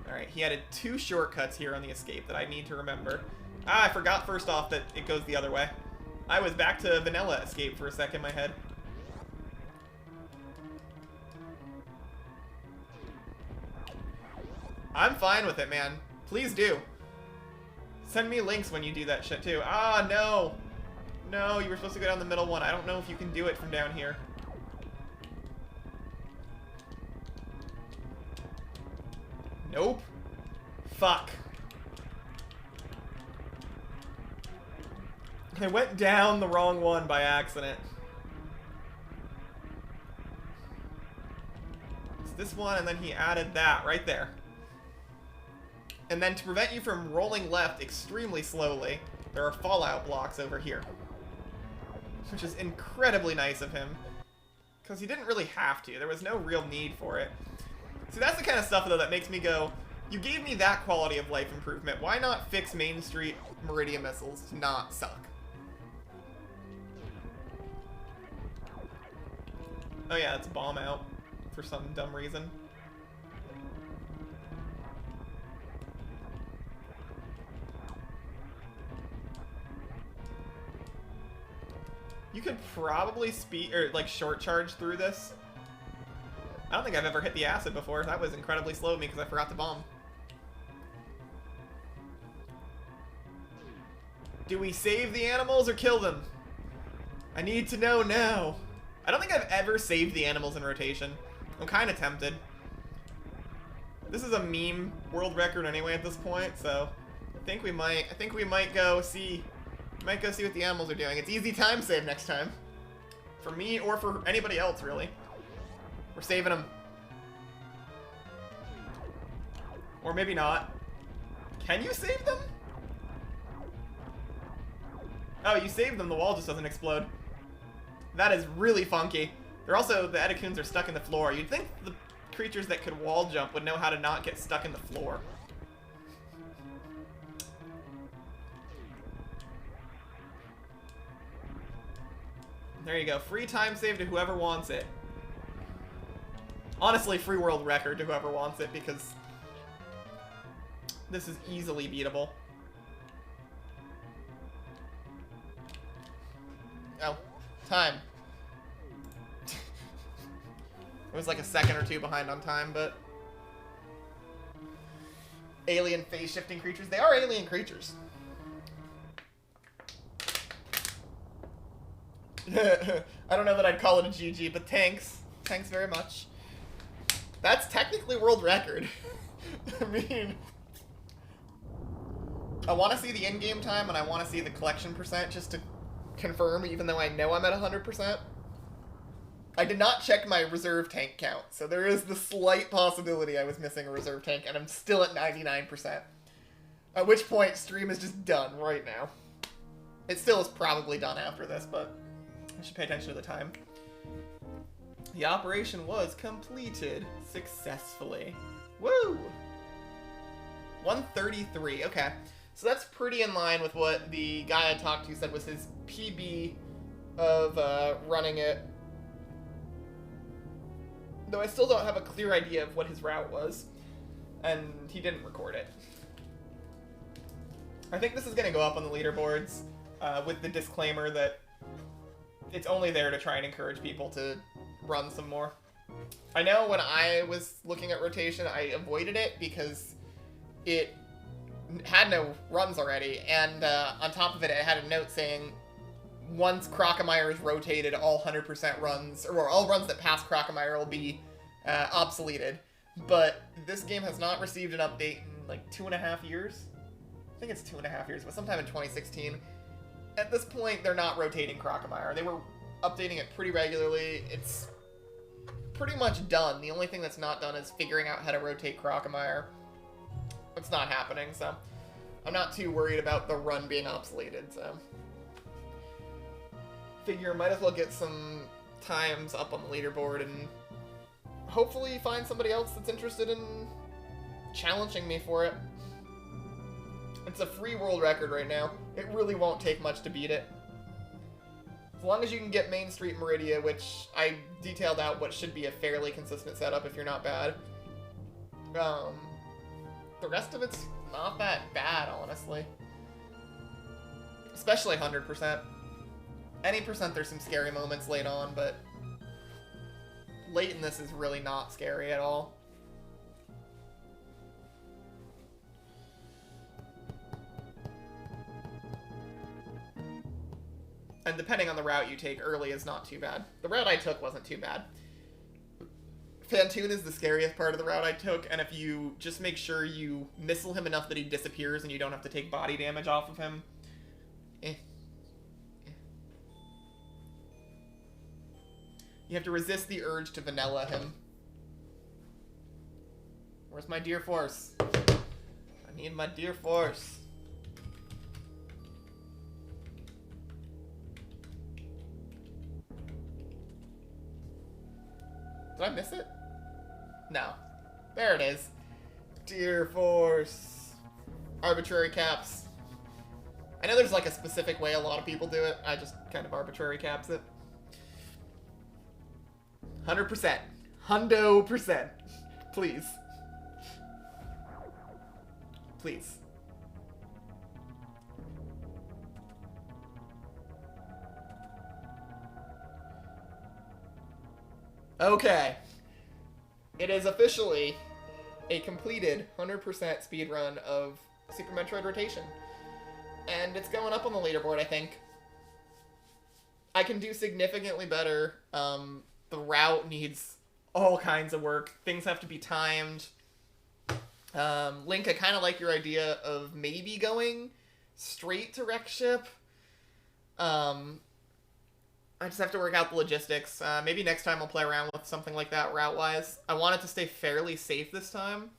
Alright, he added 2 shortcuts here on the Escape that I need to remember. Ah, I forgot first off that it goes the other way. I was back to vanilla Escape for a second in my head. I'm fine with it, man. Please do. Send me links when you do that shit, too. Ah, no! No, you were supposed to go down the middle one. I don't know if you can do it from down here. Nope. Fuck. I went down the wrong one by accident. It's this one, and then he added that right there. And then to prevent you from rolling left extremely slowly, there are fallout blocks over here. Which is incredibly nice of him. Because he didn't really have to. There was no real need for it. See, that's the kind of stuff, though, that makes me go, you gave me that quality of life improvement. Why not fix Main Street Meridian missiles to not suck? Oh yeah, it's bomb out for some dumb reason. You could probably speed, or like short charge through this. I don't think I've ever hit the acid before. That was incredibly slow of me because I forgot to bomb. Do we save the animals or kill them? I need to know now. I don't think I've ever saved the animals in rotation. I'm kind of tempted. This is a meme world record anyway at this point, so I think we might go see. Might go see what the animals are doing. It's easy time save next time. For me or for anybody else, really. We're saving them. Or maybe not. Can you save them? Oh, you saved them. The wall just doesn't explode. That is really funky. They're also, the Edecoons are stuck in the floor. You'd think the creatures that could wall jump would know how to not get stuck in the floor. There you go. Free time save to whoever wants it. Honestly, free world record to whoever wants it, because this is easily beatable. Oh, time. It was like a second or two behind on time, but... Alien phase-shifting creatures. They are alien creatures. I don't know that I'd call it a GG, but thanks. Thanks very much. That's technically world record. I mean, I want to see the in-game time and I want to see the collection percent just to confirm, even though I know I'm at 100%. I did not check my reserve tank count, so there is the slight possibility I was missing a reserve tank, and I'm still at 99%. At which point, stream is just done right now. It still is probably done after this, but I should pay attention to the time. The operation was completed successfully. Woo! 133, okay. So that's pretty in line with what the guy I talked to said was his PB of running it. Though I still don't have a clear idea of what his route was. And he didn't record it. I think this is going to go up on the leaderboards with the disclaimer that it's only there to try and encourage people to run some more. I know when I was looking at rotation, I avoided it because it had no runs already. And on top of it, it had a note saying, once Crocomire is rotated, all 100% runs, or all runs that pass Crocomire will be obsoleted. But this game has not received an update in like 2.5 years. I think it's 2.5 years, but sometime in 2016. At this point, they're not rotating Crocomire. They were updating it pretty regularly. It's pretty much done. The only thing that's not done is figuring out how to rotate Crocomire. It's not happening, so I'm not too worried about the run being obsoleted, so figure might as well get some times up on the leaderboard and hopefully find somebody else that's interested in challenging me for it. It's a free world record right now. It really won't take much to beat it. As long as you can get Main Street Meridia, which I detailed out what should be a fairly consistent setup if you're not bad. The rest of it's not that bad, honestly. Especially 100%. Any percent there's some scary moments late on, but late in this is really not scary at all. And depending on the route you take, early is not too bad. The route I took wasn't too bad. Fantoon is the scariest part of the route I took, and if you just make sure you missile him enough that he disappears and you don't have to take body damage off of him, You have to resist the urge to vanilla him. Where's my deer force? I need my deer force. Did I miss it? No. There it is. Deer force. Arbitrary caps. I know there's like a specific way a lot of people do it. I just kind of arbitrary caps it. 100%. Hundo percent. Please. Please. Okay. It is officially a completed 100% speedrun of Super Metroid Rotation. And it's going up on the leaderboard, I think. I can do significantly better. The route needs all kinds of work. Things have to be timed. Link, I kind of like your idea of maybe going straight to Wreck Ship. I just have to work out the logistics. Maybe next time I'll play around with something like that route-wise. I want it to stay fairly safe this time.